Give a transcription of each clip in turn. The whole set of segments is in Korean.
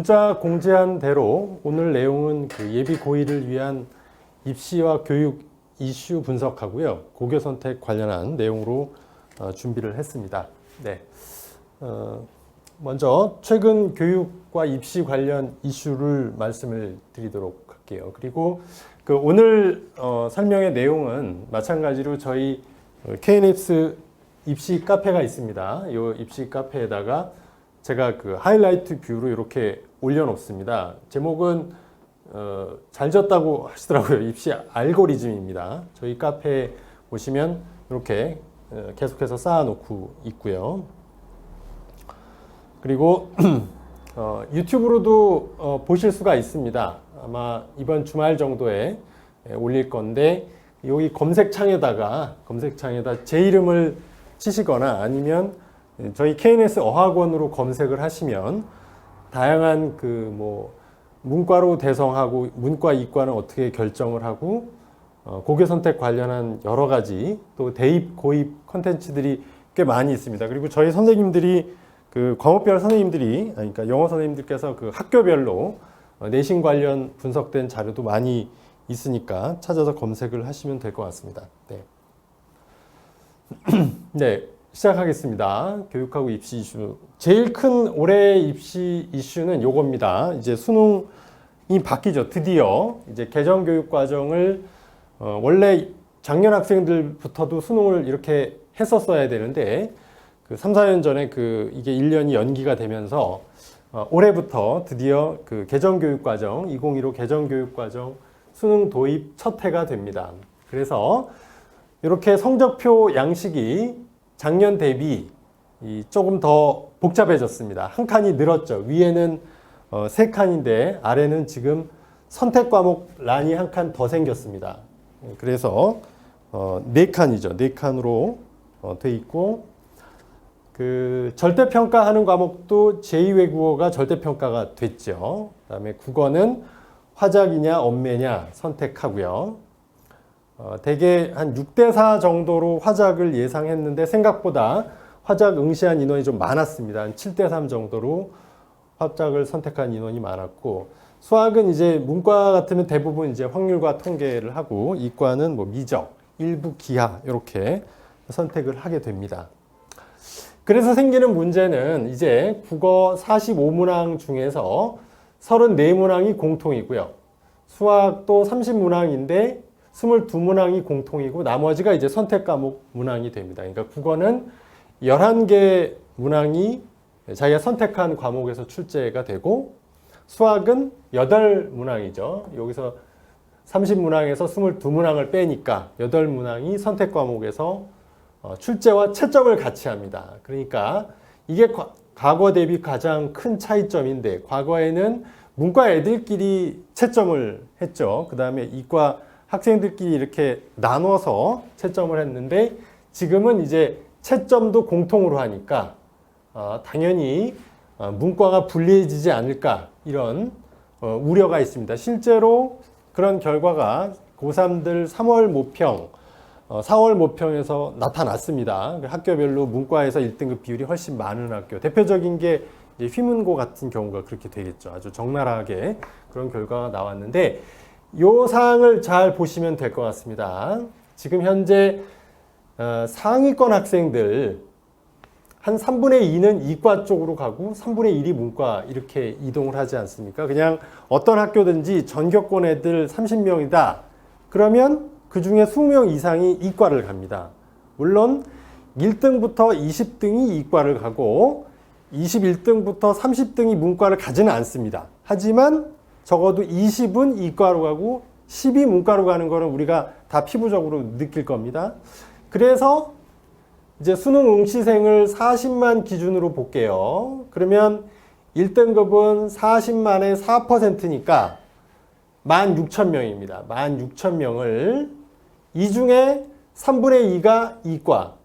문자 공지한 대로 오늘 내용은 그 예비 고의를 위한 입시와 교육 이슈 분석하고요. 고교 선택 관련한 내용으로 준비를 했습니다. 네. 먼저 최근 교육과 입시 관련 이슈를 말씀을 드리도록 할게요. 그리고 그 오늘 설명의 내용은 마찬가지로 저희 KNX 입시 카페가 있습니다. 이 입시 카페에다가 제가 그 하이라이트 뷰로 이렇게 올려놓습니다. 제목은 잘 졌다고 하시더라고요. 입시 알고리즘입니다. 저희 카페에 보시면 이렇게 계속해서 쌓아놓고 있고요. 그리고 유튜브로도 보실 수가 있습니다. 아마 이번 주말 정도에 올릴 건데 여기 검색창에다 제 이름을 치시거나 아니면 저희 KNS 어학원으로 검색을 하시면 다양한 그 뭐 문과로 대성하고 문과 이과는 어떻게 결정을 하고 고교 선택 관련한 여러 가지 또 대입 고입 컨텐츠들이 꽤 많이 있습니다. 그리고 저희 선생님들이 그 과목별 선생님들이 그러니까 영어 선생님들께서 그 학교별로 내신 관련 분석된 자료도 많이 있으니까 찾아서 검색을 하시면 될 것 같습니다. 네. 네, 시작하겠습니다. 교육하고 입시 이슈. 제일 큰 올해 입시 이슈는 요겁니다. 이제 수능이 바뀌죠. 드디어 이제 개정 교육 과정을 원래 작년 학생들부터도 수능을 이렇게 했었어야 되는데 그 3, 4년 전에 이게 1년이 연기가 되면서 올해부터 드디어 그 개정 교육 과정 2015 개정 교육 과정 수능 도입 첫 해가 됩니다. 그래서 이렇게 성적표 양식이 작년 대비 조금 더 복잡해졌습니다. 한 칸이 늘었죠. 위에는 3칸인데 아래는 지금 선택 과목 란이 한 칸 더 생겼습니다. 그래서 4칸이죠. 4칸으로 돼 있고 그 절대평가하는 과목도 제2외국어가 절대평가가 됐죠. 그다음에 국어는 화작이냐 엄매냐 선택하고요. 대개 한 6대4 정도로 화작을 예상했는데 생각보다 화작 응시한 인원이 좀 많았습니다. 한 7대3 정도로 화작을 선택한 인원이 많았고 수학은 이제 문과 같으면 대부분 이제 확률과 통계를 하고 이과는 뭐 미적, 일부 기하 이렇게 선택을 하게 됩니다. 그래서 생기는 문제는 이제 국어 45문항 중에서 34문항이 공통이고요. 수학도 30문항인데 22문항이 공통이고 나머지가 이제 선택 과목 문항이 됩니다. 그러니까 국어는 11개 문항이 자기가 선택한 과목에서 출제가 되고 수학은 8문항이죠. 여기서 30문항에서 22문항을 빼니까 8문항이 선택 과목에서 출제와 채점을 같이 합니다. 그러니까 이게 과거 대비 가장 큰 차이점인데 과거에는 문과 애들끼리 채점을 했죠. 그 다음에 이과 학생들끼리 이렇게 나눠서 채점을 했는데 지금은 이제 채점도 공통으로 하니까 당연히 문과가 불리해지지 않을까 이런 우려가 있습니다. 실제로 그런 결과가 고3들 3월 모평, 4월 모평에서 나타났습니다. 학교별로 문과에서 1등급 비율이 훨씬 많은 학교. 대표적인 게 이제 휘문고 같은 경우가 그렇게 되겠죠. 아주 적나라하게 그런 결과가 나왔는데 이 사항을 잘 보시면 될 것 같습니다. 지금 현재 상위권 학생들 한 3분의 2는 이과 쪽으로 가고 3분의 1이 문과 이렇게 이동을 하지 않습니까? 그냥 어떤 학교든지 전교권 애들 30명이다. 그러면 그 중에 20명 이상이 이과를 갑니다. 물론 1등부터 20등이 이과를 가고 21등부터 30등이 문과를 가지는 않습니다. 하지만 적어도 20은 이과로 가고 10이 문과로 가는 거는 우리가 다 피부적으로 느낄 겁니다. 그래서 이제 수능 응시생을 40만 기준으로 볼게요. 그러면 1등급은 40만의 4%니까 16,000명입니다. 16,000명을 이 중에 3분의 2가 이과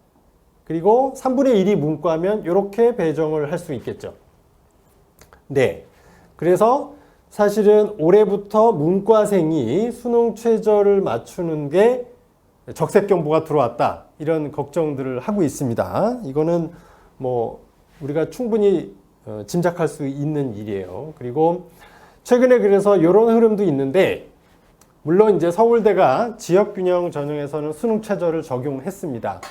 그리고 3분의 1이 문과면 이렇게 배정을 할 수 있겠죠. 네. 그래서 사실은 올해부터 문과생이 수능 최저를 맞추는 게 적색 경보가 들어왔다. 이런 걱정들을 하고 있습니다. 이거는 뭐 우리가 충분히 짐작할 수 있는 일이에요. 그리고 최근에 그래서 이런 흐름도 있는데, 물론 이제 서울대가 지역균형 전형에서는 수능 최저를 적용했습니다.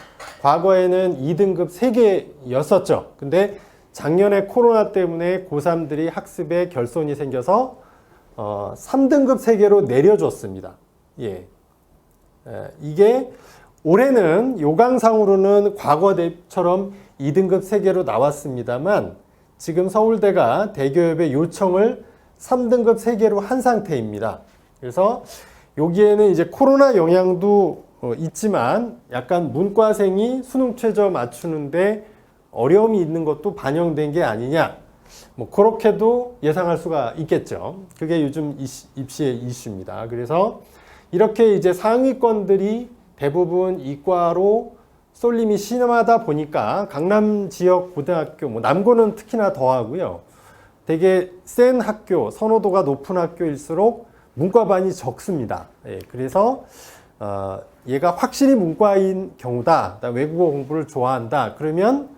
과거에는 2등급 3개였었죠. 근데 작년에 코로나 때문에 고3들이 학습에 결손이 생겨서 3등급 3개로 내려줬습니다. 예. 이게 올해는 요강상으로는 과거처럼 2등급 3개로 나왔습니다만, 지금 서울대가 대교협의 요청을 3등급 3개로 한 상태입니다. 그래서 여기에는 이제 코로나 영향도 있지만 약간 문과생이 수능 최저 맞추는데 어려움이 있는 것도 반영된 게 아니냐, 뭐 그렇게도 예상할 수가 있겠죠. 그게 요즘 입시의 이슈입니다. 그래서 이렇게 이제 상위권들이 대부분 이과로 쏠림이 심하다 보니까 강남 지역 고등학교, 뭐 남고는 특히나 더하고요. 되게 센 학교, 선호도가 높은 학교일수록 문과반이 적습니다. 예, 그래서 얘가 확실히 문과인 경우다, 외국어 공부를 좋아한다, 그러면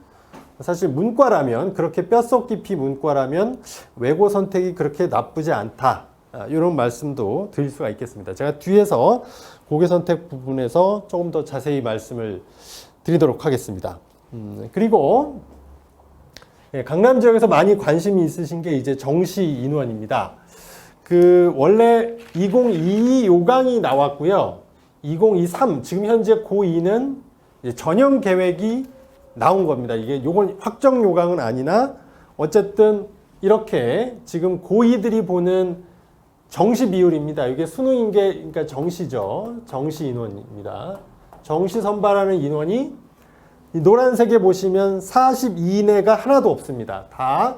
사실 문과라면, 그렇게 뼛속 깊이 문과라면 외고 선택이 그렇게 나쁘지 않다, 이런 말씀도 드릴 수가 있겠습니다. 제가 뒤에서 고교 선택 부분에서 조금 더 자세히 말씀을 드리도록 하겠습니다. 그리고 강남 지역에서 많이 관심이 있으신 게 이제 정시 인원입니다. 원래 2022 요강이 나왔고요. 2023, 지금 현재 고2는 전형 계획이 나온 겁니다. 요건 확정 요강은 아니나 어쨌든 이렇게 지금 고2들이 보는 정시 비율입니다. 이게 수능인 게, 그러니까 정시죠. 정시 인원입니다. 정시 선발하는 인원이 이 노란색에 보시면 42 이내가 하나도 없습니다. 다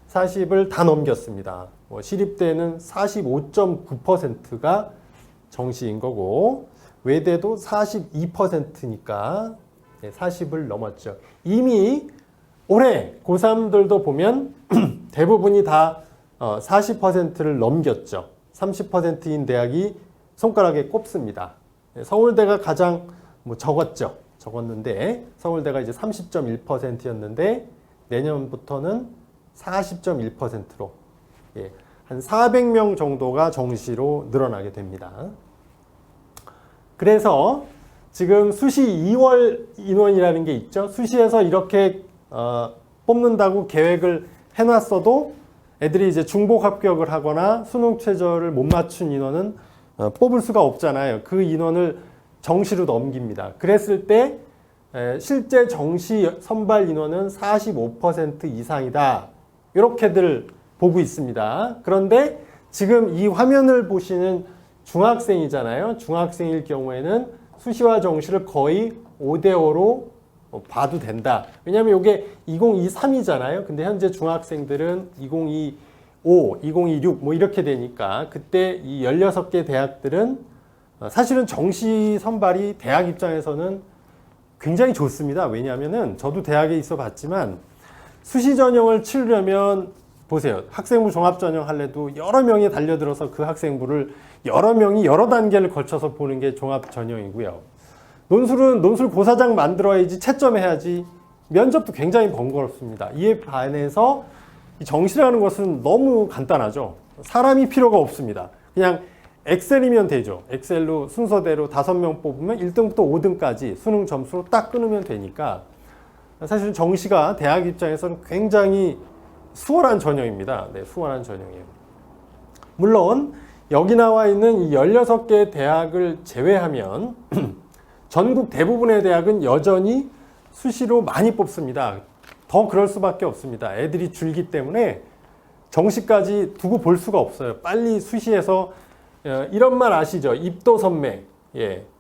40을 다 넘겼습니다. 시립대는 45.9%가 정시인 거고, 외대도 42%니까 40을 넘었죠. 이미 올해 고3들도 보면 대부분이 다 40%를 넘겼죠. 30%인 대학이 손가락에 꼽습니다. 서울대가 가장 적었는데, 서울대가 이제 30.1%였는데 내년부터는 40.1%로 한 400명 정도가 정시로 늘어나게 됩니다. 그래서 지금 수시 2월 인원이라는 게 있죠. 수시에서 이렇게 뽑는다고 계획을 해놨어도 애들이 이제 중복 합격을 하거나 수능 최저를 못 맞춘 인원은 뽑을 수가 없잖아요. 그 인원을 정시로 넘깁니다. 그랬을 때 실제 정시 선발 인원은 45% 이상이다, 이렇게들 보고 있습니다. 그런데 지금 이 화면을 보시는 중학생이잖아요. 중학생일 경우에는 수시와 정시를 거의 5대5로 봐도 된다. 왜냐하면 이게 2023이잖아요. 근데 현재 중학생들은 2025, 2026 뭐 이렇게 되니까, 그때 이 16개 대학들은 사실은 정시 선발이 대학 입장에서는 굉장히 좋습니다. 왜냐하면은 저도 대학에 있어 봤지만 수시 전형을 치르려면 보세요. 학생부 종합 전형 할래도 여러 명이 달려들어서 그 학생부를 여러 명이 여러 단계를 거쳐서 보는 게 종합 전형이고요. 논술 고사장 만들어야지, 채점해야지, 면접도 굉장히 번거롭습니다. 이에 반해서 이 정시라는 것은 너무 간단하죠. 사람이 필요가 없습니다. 그냥 엑셀이면 되죠. 엑셀로 순서대로 5명 뽑으면 1등부터 5등까지 수능 점수로 딱 끊으면 되니까, 사실 정시가 대학 입장에서는 굉장히 수월한 전형입니다. 네, 수월한 전형이에요. 물론 여기 나와 있는 이 16개 대학을 제외하면 전국 대부분의 대학은 여전히 수시로 많이 뽑습니다. 더 그럴 수밖에 없습니다. 애들이 줄기 때문에 정시까지 두고 볼 수가 없어요. 빨리 수시에서, 이런 말 아시죠? 입도 선매.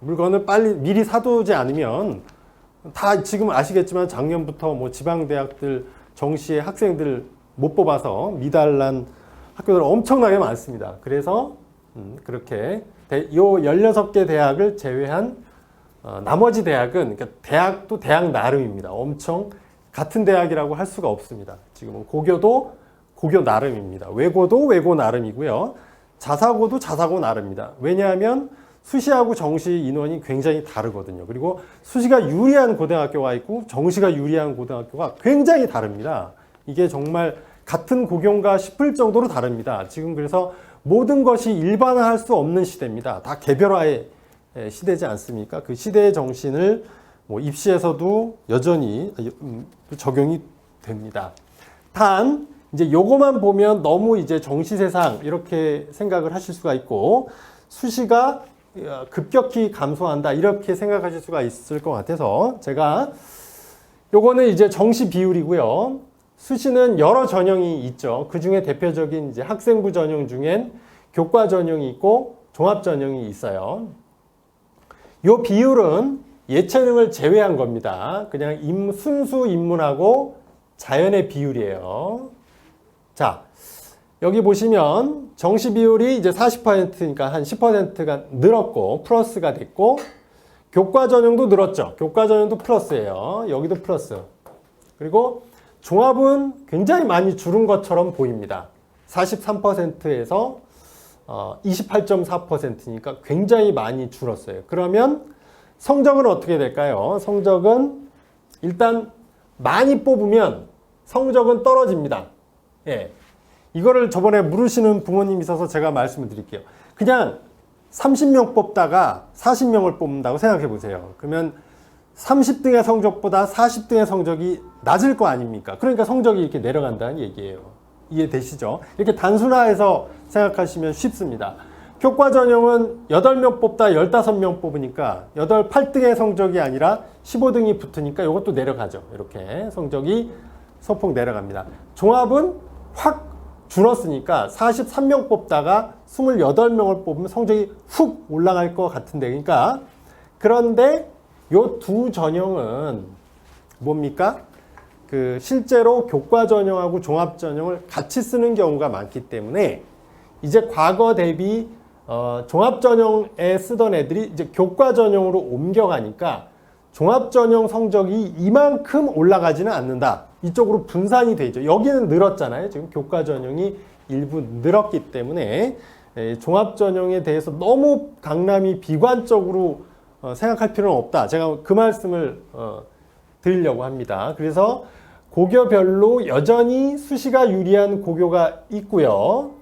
물건을 빨리 미리 사두지 않으면, 다 지금 아시겠지만 작년부터 뭐 지방대학들 정시에 학생들 못 뽑아서 미달난 학교들 엄청나게 많습니다. 그래서 그렇게 요 16개 대학을 제외한 나머지 대학은, 그러니까 대학도 대학 나름입니다. 엄청 같은 대학이라고 할 수가 없습니다. 지금은 고교도 고교 나름입니다. 외고도 외고 나름이고요. 자사고도 자사고 나름입니다. 왜냐하면 수시하고 정시 인원이 굉장히 다르거든요. 그리고 수시가 유리한 고등학교가 있고 정시가 유리한 고등학교가 굉장히 다릅니다. 이게 정말 같은 고교인가 싶을 정도로 다릅니다. 지금 그래서 모든 것이 일반화할 수 없는 시대입니다. 다 개별화의 시대지 않습니까? 그 시대의 정신을 뭐 입시에서도 여전히 적용이 됩니다. 단 이제 요거만 보면 너무 이제 정시세상 이렇게 생각을 하실 수가 있고 수시가 급격히 감소한다 이렇게 생각하실 수가 있을 것 같아서 제가 요거는 이제 정시 비율이고요. 수시는 여러 전형이 있죠. 그 중에 대표적인 이제 학생부 전형 중엔 교과 전형이 있고 종합 전형이 있어요. 요 비율은 예체능을 제외한 겁니다. 그냥 순수 인문하고 자연의 비율이에요. 자, 여기 보시면 정시 비율이 이제 40%니까 한 10%가 늘었고 플러스가 됐고 교과 전형도 늘었죠. 교과 전형도 플러스예요. 여기도 플러스. 그리고 종합은 굉장히 많이 줄은 것처럼 보입니다. 43%에서 28.4%니까 굉장히 많이 줄었어요. 그러면 성적은 어떻게 될까요? 성적은 일단 많이 뽑으면 성적은 떨어집니다. 예. 이거를 저번에 물으시는 부모님 있어서 제가 말씀을 드릴게요. 그냥 30명 뽑다가 40명을 뽑는다고 생각해 보세요. 그러면 30등의 성적보다 40등의 성적이 낮을 거 아닙니까? 그러니까 성적이 이렇게 내려간다는 얘기예요. 이해되시죠? 이렇게 단순화해서 생각하시면 쉽습니다. 교과 전형은 8명 뽑다 15명 뽑으니까 8등의 성적이 아니라 15등이 붙으니까 이것도 내려가죠. 이렇게 성적이 소폭 내려갑니다. 종합은 확 줄었으니까 43명 뽑다가 28명을 뽑으면 성적이 훅 올라갈 것 같은데 그러니까 그런데 요 두 전형은 뭡니까? 그 실제로 교과 전형하고 종합 전형을 같이 쓰는 경우가 많기 때문에 이제 과거 대비 종합 전형에 쓰던 애들이 이제 교과 전형으로 옮겨가니까 종합 전형 성적이 이만큼 올라가지는 않는다. 이쪽으로 분산이 되죠. 여기는 늘었잖아요. 지금 교과 전형이 일부 늘었기 때문에 종합 전형에 대해서 너무 강남이 비관적으로 생각할 필요는 없다. 제가 그 말씀을 드리려고 합니다. 그래서 고교별로 여전히 수시가 유리한 고교가 있고요.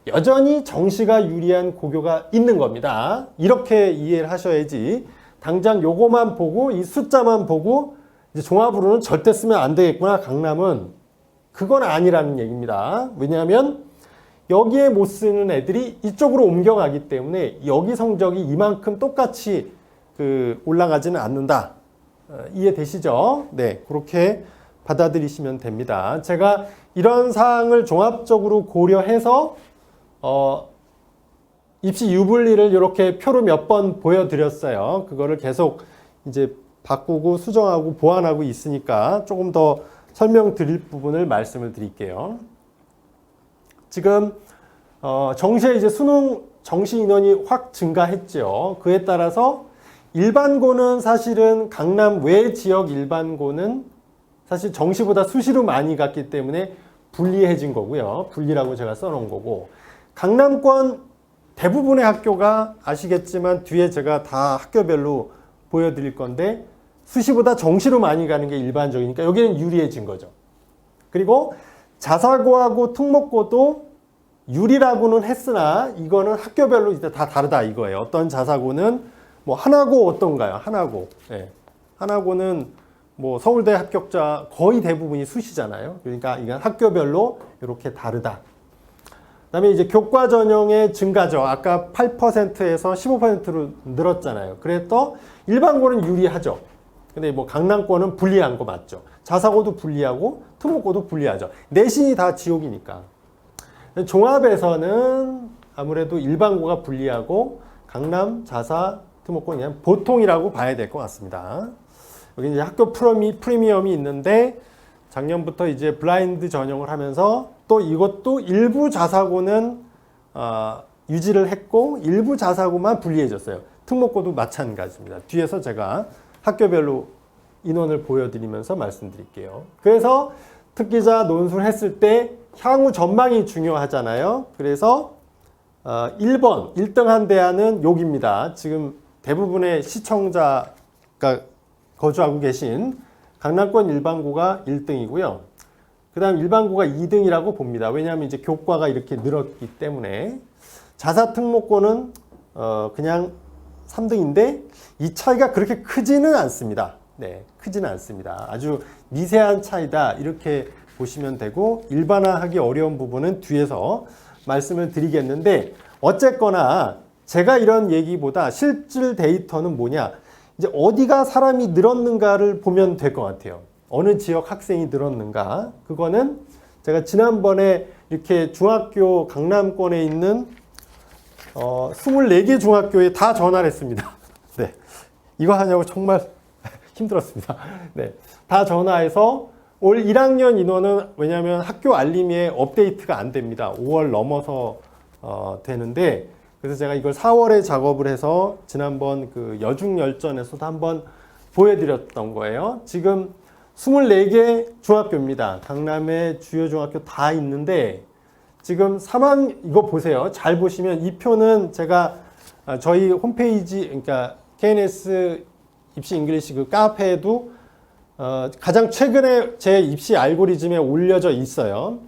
여전히 정시가 유리한 고교가 있는 겁니다. 이렇게 이해를 하셔야지 당장 요거만 보고 이 숫자만 보고 이제 종합으로는 절대 쓰면 안 되겠구나 강남은 그건 아니라는 얘기입니다. 왜냐하면 여기에 못 쓰는 애들이 이쪽으로 옮겨가기 때문에 여기 성적이 이만큼 똑같이 올라가지는 않는다. 이해되시죠? 네, 그렇게 받아들이시면 됩니다. 제가 이런 사항을 종합적으로 고려해서 입시 유불리를 이렇게 표로 몇 번 보여드렸어요. 그거를 계속 이제 바꾸고 수정하고 보완하고 있으니까 조금 더 설명드릴 부분을 말씀을 드릴게요. 지금 정시에 이제 수능 정시 인원이 확 증가했죠. 그에 따라서 일반고는 사실은 강남 외 지역 일반고는 사실 정시보다 수시로 많이 갔기 때문에 불리해진 거고요. 불리라고 제가 써놓은 거고 강남권 대부분의 학교가 아시겠지만 뒤에 제가 다 학교별로 보여드릴 건데 수시보다 정시로 많이 가는 게 일반적이니까 여기는 유리해진 거죠. 그리고 자사고하고 특목고도 유리라고는 했으나 이거는 학교별로 이제 다 다르다 이거예요. 어떤 자사고는 뭐 하나고 어떤가요? 하나고. 네. 하나고는 뭐 서울대 합격자 거의 대부분이 수시잖아요. 그러니까 이건 학교별로 이렇게 다르다. 그다음에 이제 교과 전형의 증가죠. 아까 8%에서 15%로 늘었잖아요. 그래서 일반고는 유리하죠. 근데 뭐 강남권은 불리한 거 맞죠. 자사고도 불리하고 특목고도 불리하죠. 내신이 다 지옥이니까. 종합에서는 아무래도 일반고가 불리하고 강남, 자사, 특목고는 그냥 보통이라고 봐야 될 것 같습니다. 여기 이제 학교 프리미엄이 있는데 작년부터 이제 블라인드 전형을 하면서 또 이것도 일부 자사고는 유지를 했고 일부 자사고만 불리해졌어요. 특목고도 마찬가지입니다. 뒤에서 제가 학교별로 인원을 보여드리면서 말씀드릴게요. 그래서 특기자 논술을 했을 때 향후 전망이 중요하잖아요. 그래서 1번 1등한 대안은 여기입니다. 지금 대부분의 시청자가 거주하고 계신 강남권 일반고가 1등이고요. 그 다음 일반고가 2등이라고 봅니다. 왜냐하면 이제 교과가 이렇게 늘었기 때문에. 자사특목고는 그냥 3등인데 이 차이가 그렇게 크지는 않습니다. 네, 크지는 않습니다. 아주 미세한 차이다 이렇게 보시면 되고, 일반화하기 어려운 부분은 뒤에서 말씀을 드리겠는데, 어쨌거나 제가 이런 얘기보다 실질 데이터는 뭐냐, 이제 어디가 사람이 늘었는가를 보면 될 것 같아요. 어느 지역 학생이 늘었는가. 그거는 제가 지난번에 이렇게 중학교 강남권에 있는 24개 중학교에 다 전화를 했습니다. 네, 이거 하냐고 정말 힘들었습니다. 네, 다 전화해서 올 1학년 인원은, 왜냐하면 학교 알림에 업데이트가 안 됩니다. 5월 넘어서 되는데, 그래서 제가 이걸 4월에 작업을 해서 지난번 그 여중열전에서도 한번 보여드렸던 거예요. 지금 24개 중학교입니다. 강남의 주요 중학교 다 있는데, 지금 이거 보세요. 잘 보시면 이 표는 제가 저희 홈페이지, 그러니까 KNS 입시 잉글리시 그 카페에도 가장 최근에 제 입시 알고리즘에 올려져 있어요.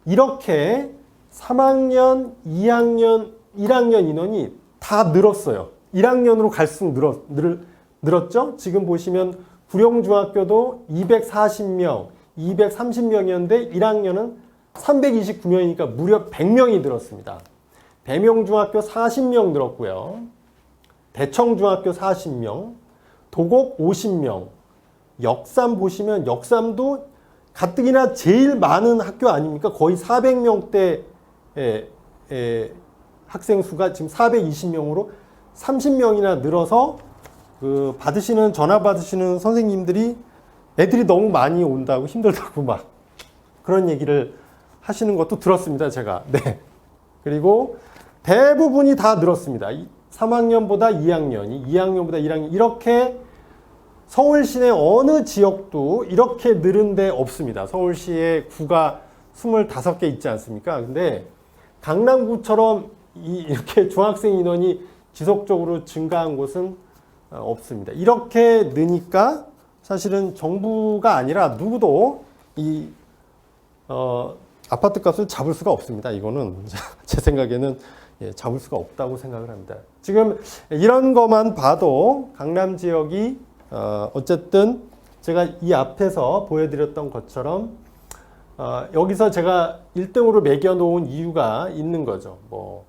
이렇게 3학년, 2학년, 1학년 인원이 다 늘었어요. 1학년으로 갈수록 늘었죠? 지금 보시면 구룡중학교도 240명, 230명이었는데 1학년은 329명이니까 무려 100명이 늘었습니다. 대명중학교 40명 늘었고요. 대청중학교 40명, 도곡 50명, 역삼 보시면 역삼도 가뜩이나 제일 많은 학교 아닙니까? 거의 400명대 학생 수가 지금 420명으로 30명이나 늘어서 전화 받으시는 선생님들이 애들이 너무 많이 온다고 힘들다고 막 그런 얘기를 하시는 것도 들었습니다, 제가. 네. 그리고 대부분이 다 늘었습니다. 3학년보다 2학년이, 2학년보다 1학년, 이렇게 서울 시내 어느 지역도 이렇게 늘은 데 없습니다. 서울시에 구가 25개 있지 않습니까? 근데 강남구처럼 이렇게 중학생 인원이 지속적으로 증가한 곳은 없습니다. 이렇게 느니까 사실은 정부가 아니라 누구도 이 아파트 값을 잡을 수가 없습니다. 이거는 제 생각에는 잡을 수가 없다고 생각을 합니다. 지금 이런 것만 봐도 강남 지역이 어쨌든 제가 이 앞에서 보여드렸던 것처럼 여기서 제가 1등으로 매겨놓은 이유가 있는 거죠. 뭐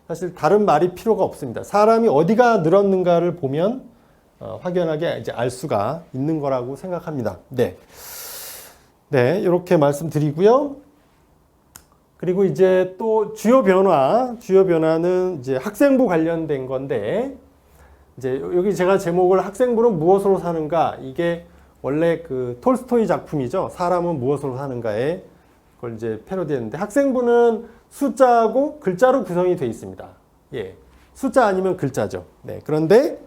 사실 다른 말이 필요가 없습니다. 사람이 어디가 늘었는가를 보면 확연하게 이제 알 수가 있는 거라고 생각합니다. 네, 네, 이렇게 말씀드리고요. 그리고 이제 또 주요 변화는 이제 학생부 관련된 건데, 이제 여기 제가 제목을 학생부는 무엇으로 사는가, 이게 원래 그 톨스토이 작품이죠. 사람은 무엇으로 사는가에 그걸 이제 패러디했는데, 학생부는 숫자하고 글자로 구성이 되어 있습니다. 예, 숫자 아니면 글자죠. 네, 그런데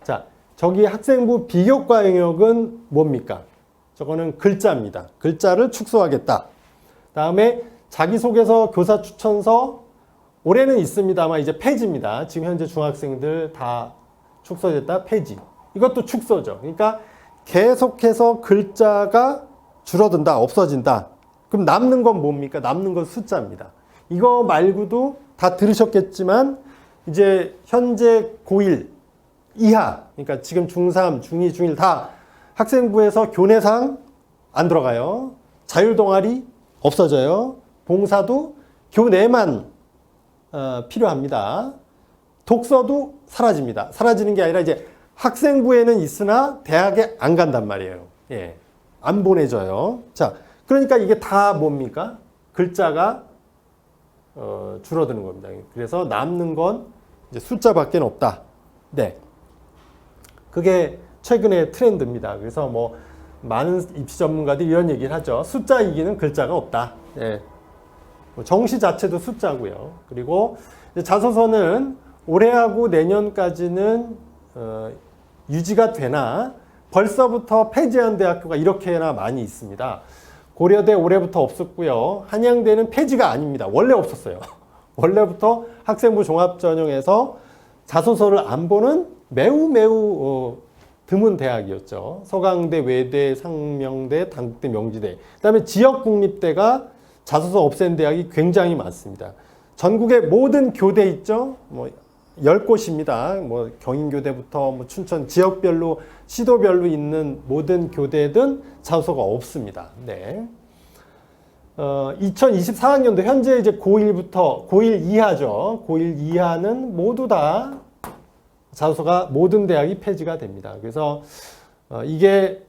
자, 저기 학생부 비교과 영역은 뭡니까? 저거는 글자입니다. 글자를 축소하겠다. 다음에 자기소개서, 교사 추천서, 올해는 있습니다만 이제 폐지입니다. 지금 현재 중학생들 다 축소됐다, 폐지. 이것도 축소죠. 그러니까 계속해서 글자가 줄어든다, 없어진다. 그럼 남는 건 뭡니까? 남는 건 숫자입니다. 이거 말고도 다 들으셨겠지만 이제 현재 고1 이하, 그러니까 지금 중3, 중2, 중1 다 학생부에서 교내상 안 들어가요. 자율동아리 없어져요. 봉사도 교내만 필요합니다. 독서도 사라집니다. 사라지는 게 아니라 이제 학생부에는 있으나 대학에 안 간단 말이에요. 예, 안 보내져요. 자, 그러니까 이게 다 뭡니까? 글자가 줄어드는 겁니다. 그래서 남는 건 이제 숫자밖에 없다. 네, 그게 최근의 트렌드입니다. 그래서 뭐 많은 입시 전문가들이 이런 얘기를 하죠. 숫자 이기는 글자가 없다. 예. 정시 자체도 숫자고요. 그리고 자소서는 올해하고 내년까지는 유지가 되나 벌써부터 폐지한 대학교가 이렇게나 많이 있습니다. 고려대 올해부터 없었고요. 한양대는 폐지가 아닙니다. 원래 없었어요. 원래부터 학생부 종합전형에서 자소서를 안 보는 매우 드문 대학이었죠. 서강대, 외대, 상명대, 단국대, 명지대. 그다음에 지역 국립대가 자소서 없앤 대학이 굉장히 많습니다. 전국의 모든 교대 있죠. 뭐 10곳입니다. 뭐 경인교대부터 뭐 춘천 지역별로 시도별로 있는 모든 교대든 자소서가 없습니다. 네. 2024학년도 현재 이제 고1부터 고1 이하죠. 고1 이하는 모두 다 자소서가 모든 대학이 폐지가 됩니다. 그래서 이게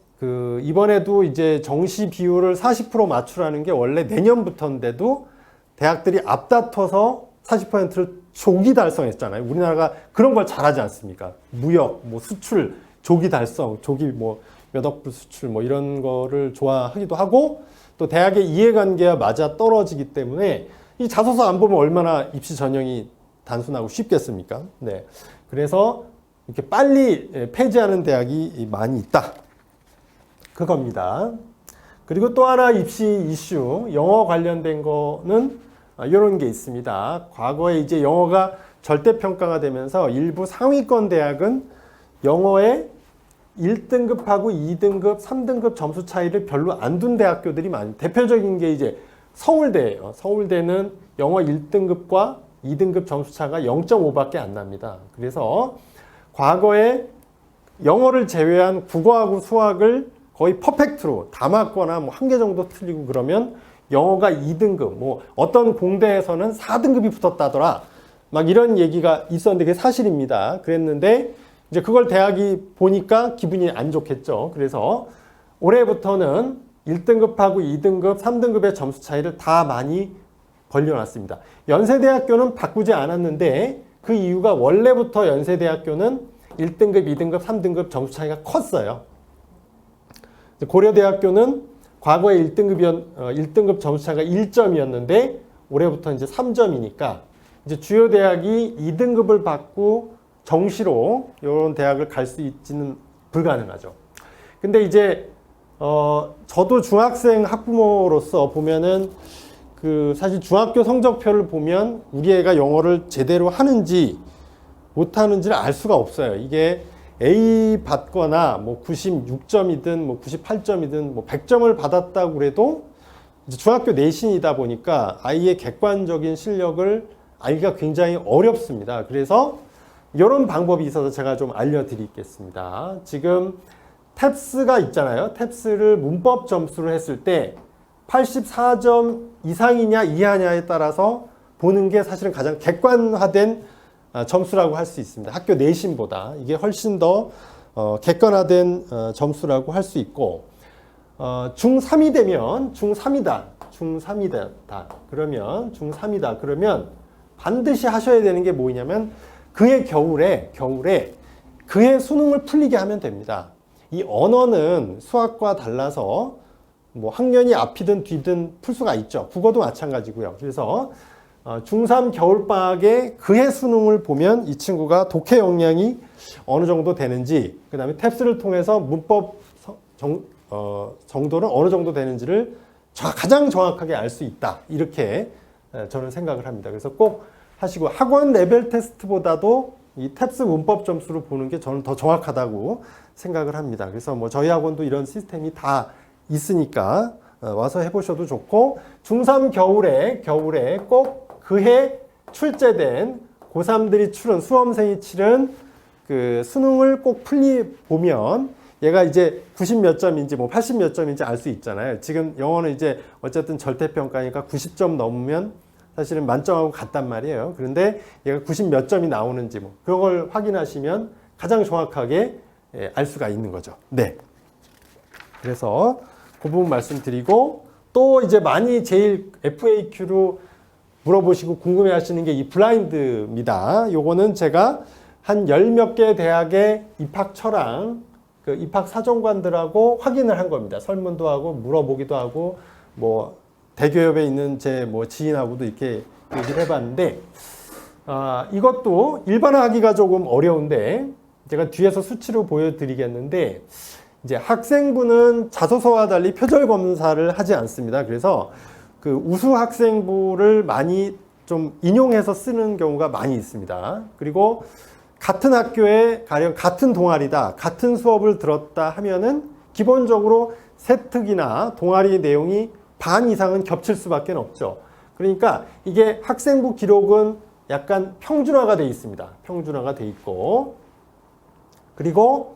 이번에도 이제 정시 비율을 40% 맞추라는 게 원래 내년부터인데도 대학들이 앞다퉈서 40%를 조기 달성했잖아요. 우리나라가 그런 걸 잘하지 않습니까? 무역, 뭐 수출, 조기 달성, 조기 뭐 몇 억불 수출 뭐 이런 거를 좋아하기도 하고 또 대학의 이해관계와 맞아 떨어지기 때문에 이 자소서 안 보면 얼마나 입시 전형이 단순하고 쉽겠습니까? 네. 그래서 이렇게 빨리 폐지하는 대학이 많이 있다. 그겁니다. 그리고 또 하나 입시 이슈, 영어 관련된 거는 이런 게 있습니다. 과거에 이제 영어가 절대평가가 되면서 일부 상위권 대학은 영어에 1등급하고 2등급, 3등급 점수 차이를 별로 안 둔 대학교들이 많이, 대표적인 게 이제 서울대예요. 서울대는 영어 1등급과 2등급 점수 차가 0.5밖에 안 납니다. 그래서 과거에 영어를 제외한 국어하고 수학을 거의 퍼펙트로 다 맞거나 뭐 한 개 정도 틀리고 그러면 영어가 2등급, 뭐 어떤 공대에서는 4등급이 붙었다더라. 막 이런 얘기가 있었는데 그게 사실입니다. 그랬는데 이제 그걸 대학이 보니까 기분이 안 좋겠죠. 그래서 올해부터는 1등급하고 2등급, 3등급의 점수 차이를 다 많이 벌려놨습니다. 연세대학교는 바꾸지 않았는데 그 이유가 원래부터 연세대학교는 1등급, 2등급, 3등급 점수 차이가 컸어요. 고려대학교는 과거에 1등급 점수 차이가 1점이었는데 올해부터 이제 3점이니까 이제 주요 대학이 2등급을 받고 정시로 이런 대학을 갈 수 있지는 불가능하죠. 근데 이제 저도 중학생 학부모로서 보면은 사실 중학교 성적표를 보면 우리 애가 영어를 제대로 하는지 못하는지를 알 수가 없어요. 이게 A 받거나 뭐 96점이든 뭐 98점이든 뭐 100점을 받았다고 그래도 이제 중학교 내신이다 보니까 아이의 객관적인 실력을 알기가 굉장히 어렵습니다. 그래서 이런 방법이 있어서 제가 좀 알려드리겠습니다. 지금 탭스가 있잖아요. 탭스를 문법 점수를 했을 때 84점 이상이냐 이하냐에 따라서 보는 게 사실은 가장 객관화된 점수라고 할 수 있습니다. 학교 내신보다 이게 훨씬 더 객관화된 점수라고 할 수 있고 중3이 되면 중3이다 그러면 반드시 하셔야 되는 게 뭐냐면 그해 겨울에 그해 수능을 풀리게 하면 됩니다. 이 언어는 수학과 달라서 뭐 학년이 앞이든 뒤든 풀 수가 있죠. 국어도 마찬가지고요. 그래서 중3 겨울방학에 그해 수능을 보면 이 친구가 독해 역량이 어느 정도 되는지, 그 다음에 탭스를 통해서 문법 정도는 어느 정도 되는지를 가장 정확하게 알 수 있다. 이렇게 저는 생각을 합니다. 그래서 꼭 하시고 학원 레벨 테스트보다도 이 탭스 문법 점수를 보는 게 저는 더 정확하다고 생각을 합니다. 그래서 뭐 저희 학원도 이런 시스템이 다 있으니까 와서 해보셔도 좋고, 중3 겨울에 꼭 그해 출제된 고3들이 치른, 수험생이 치른 그 수능을 꼭 보면 얘가 이제 90 몇 점인지 뭐 80 몇 점인지 알 수 있잖아요. 지금 영어는 이제 어쨌든 절대평가니까 90점 넘으면 사실은 만점하고 같단 말이에요. 그런데 얘가 90 몇 점이 나오는지 뭐 그걸 확인하시면 가장 정확하게 알 수가 있는 거죠. 네. 그래서 그 부분 말씀드리고, 또 이제 많이 제일 FAQ로 물어보시고 궁금해 하시는 게 이 블라인드입니다. 요거는 제가 한 10몇 개 대학의 입학처랑 그 입학 사정관들하고 확인을 한 겁니다. 설문도 하고 물어보기도 하고 뭐 대기업에 있는 제 뭐 지인하고도 이렇게 얘기를 해봤는데, 이것도 일반화하기가 조금 어려운데 제가 뒤에서 수치로 보여드리겠는데, 이제 학생부는 자소서와 달리 표절 검사를 하지 않습니다. 그래서 그 우수 학생부를 많이 좀 인용해서 쓰는 경우가 많이 있습니다. 그리고 같은 학교에 가령 같은 동아리다, 같은 수업을 들었다 하면은 기본적으로 세특이나 동아리 내용이 반 이상은 겹칠 수밖에 없죠. 그러니까 이게 학생부 기록은 약간 평준화가 돼 있습니다. 평준화가 돼 있고, 그리고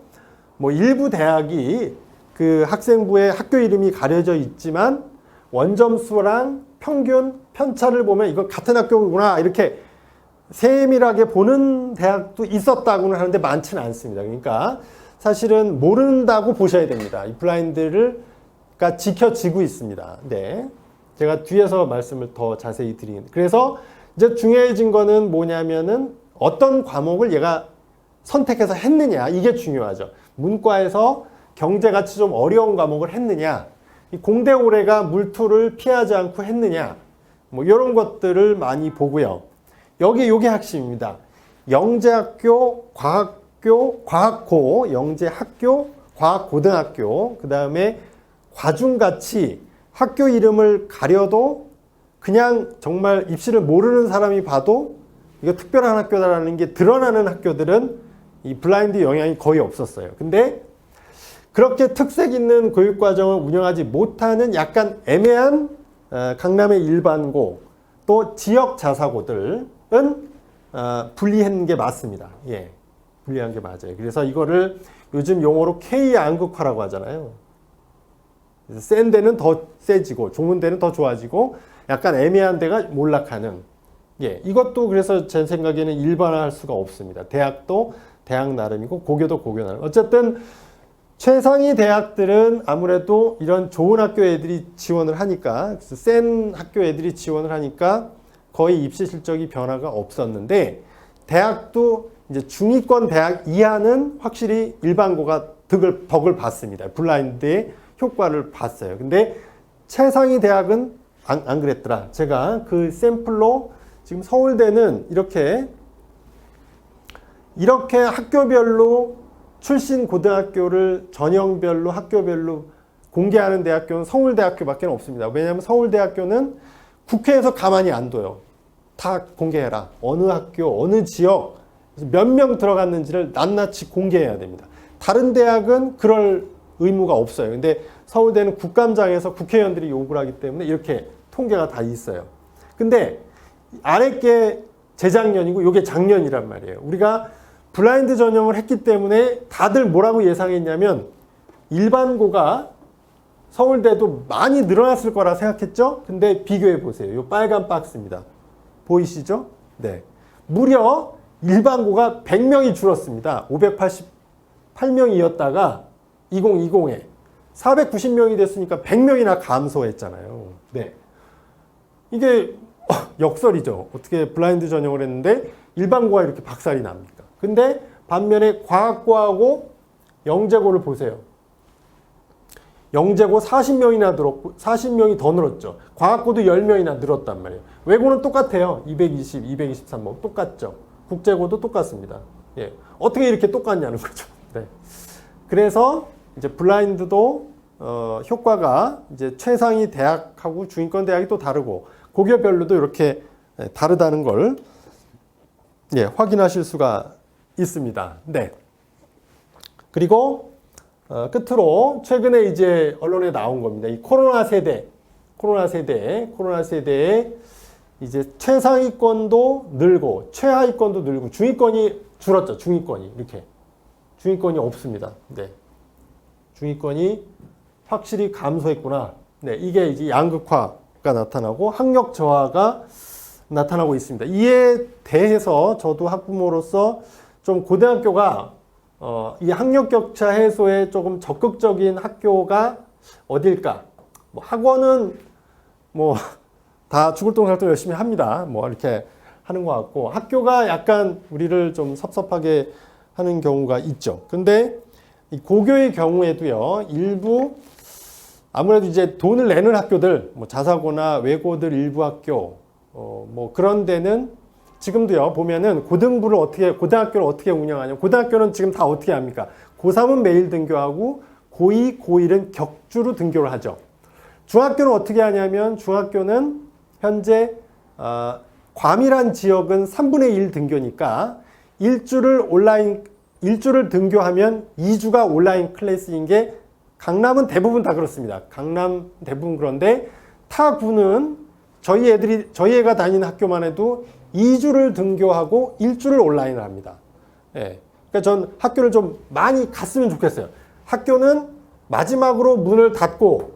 뭐 일부 대학이 그 학생부에 학교 이름이 가려져 있지만 원점수랑 평균 편차를 보면 이거 같은 학교구나 이렇게 세밀하게 보는 대학도 있었다고는 하는데 많지는 않습니다. 그러니까 사실은 모른다고 보셔야 됩니다. 이 블라인드가 지켜지고 있습니다. 네, 제가 뒤에서 말씀을 더 자세히 드리는. 그래서 이제 중요해진 거는 뭐냐면은 어떤 과목을 얘가 선택해서 했느냐, 이게 중요하죠. 문과에서 경제같이 좀 어려운 과목을 했느냐, 이 공대 올해가 물투를 피하지 않고 했느냐, 뭐 이런 것들을 많이 보고요. 요게 핵심입니다. 영재학교, 과학교, 과학고, 영재학교, 과학고등학교, 그 다음에 과중같이 학교 이름을 가려도 그냥 정말 입시를 모르는 사람이 봐도 이거 특별한 학교다라는 게 드러나는 학교들은 이 블라인드 영향이 거의 없었어요. 근데 그렇게 특색 있는 교육과정을 운영하지 못하는 약간 애매한 강남의 일반고 또 지역 자사고들은 분리한 게 맞습니다. 예, 분리한 게 맞아요. 그래서 이거를 요즘 용어로 K양극화라고 하잖아요. 센 데는 더 세지고 좋은 데는 더 좋아지고 약간 애매한 데가 몰락하는. 예, 이것도 그래서 제 생각에는 일반화할 수가 없습니다. 대학도 대학 나름이고 고교도 고교 나름. 어쨌든 최상위 대학들은 아무래도 이런 좋은 학교 애들이 지원을 하니까, 센 학교 애들이 지원을 하니까 거의 입시 실적이 변화가 없었는데, 대학도 이제 중위권 대학 이하는 확실히 일반고가 덕을 봤습니다. 블라인드의 효과를 봤어요. 근데 최상위 대학은 안 그랬더라. 제가 그 샘플로 지금 서울대는 이렇게 학교별로 출신 고등학교를 전형별로 학교별로 공개하는 대학교는 서울대학교밖에 없습니다. 왜냐하면 서울대학교는 국회에서 가만히 안 둬요. 다 공개해라. 어느 학교, 어느 지역, 몇 명 들어갔는지를 낱낱이 공개해야 됩니다. 다른 대학은 그럴 의무가 없어요. 근데 서울대는 국감장에서 국회의원들이 요구를 하기 때문에 이렇게 통계가 다 있어요. 근데 아래 게 재작년이고 이게 작년이란 말이에요. 우리가 블라인드 전형을 했기 때문에 다들 뭐라고 예상했냐면 일반고가 서울대도 많이 늘어났을 거라 생각했죠? 근데 비교해 보세요. 이 빨간 박스입니다. 보이시죠? 네. 무려 일반고가 100명이 줄었습니다. 588명이었다가 2020에 490명이 됐으니까 100명이나 감소했잖아요. 네. 이게 역설이죠. 어떻게 블라인드 전형을 했는데 일반고가 이렇게 박살이 납니까? 근데 반면에 과학고하고 영재고를 보세요. 영재고 40명이나 늘었고 40명이 더 늘었죠. 과학고도 10명이나 늘었단 말이에요. 외고는 똑같아요. 220, 223뭐 똑같죠. 국제고도 똑같습니다. 예. 어떻게 이렇게 똑같냐는 거죠. 네. 그래서 이제 블라인드도 효과가 이제 최상위 대학하고 중위권 대학이 또 다르고 고교별로도 이렇게 다르다는 걸 확인하실 수가 있습니다. 네. 그리고 끝으로 최근에 이제 언론에 나온 겁니다. 이 코로나 세대에 이제 최상위권도 늘고 최하위권도 늘고 중위권이 줄었죠. 중위권이 없습니다. 네. 중위권이 확실히 감소했구나. 네. 이게 이제 양극화가 나타나고 학력 저하가 나타나고 있습니다. 이에 대해서 저도 학부모로서 좀 고등학교가 이 학력 격차 해소에 조금 적극적인 학교가 어딜까? 뭐 학원은 뭐 다 죽을 똥 살 똥 열심히 합니다. 뭐 이렇게 하는 것 같고 학교가 약간 우리를 좀 섭섭하게 하는 경우가 있죠. 근데 이 고교의 경우에도요, 일부 아무래도 이제 돈을 내는 학교들, 뭐 자사고나 외고들 일부 학교, 뭐 그런 데는 지금도요, 보면은 고등학교를 어떻게 운영하냐. 고등학교는 지금 다 어떻게 합니까? 고3은 매일 등교하고 고2, 고1은 격주로 등교를 하죠. 중학교는 어떻게 하냐면 중학교는 현재 과밀한 지역은 3분의 1 등교니까 일주를 등교하면 2주가 온라인 클래스인 게 강남은 대부분 다 그렇습니다. 강남 대부분 그런데 타 구는 저희 애가 다니는 학교만 해도 2주를 등교하고 1주를 온라인을 합니다. 예. 그러니까 전 학교를 좀 많이 갔으면 좋겠어요. 학교는 마지막으로 문을 닫고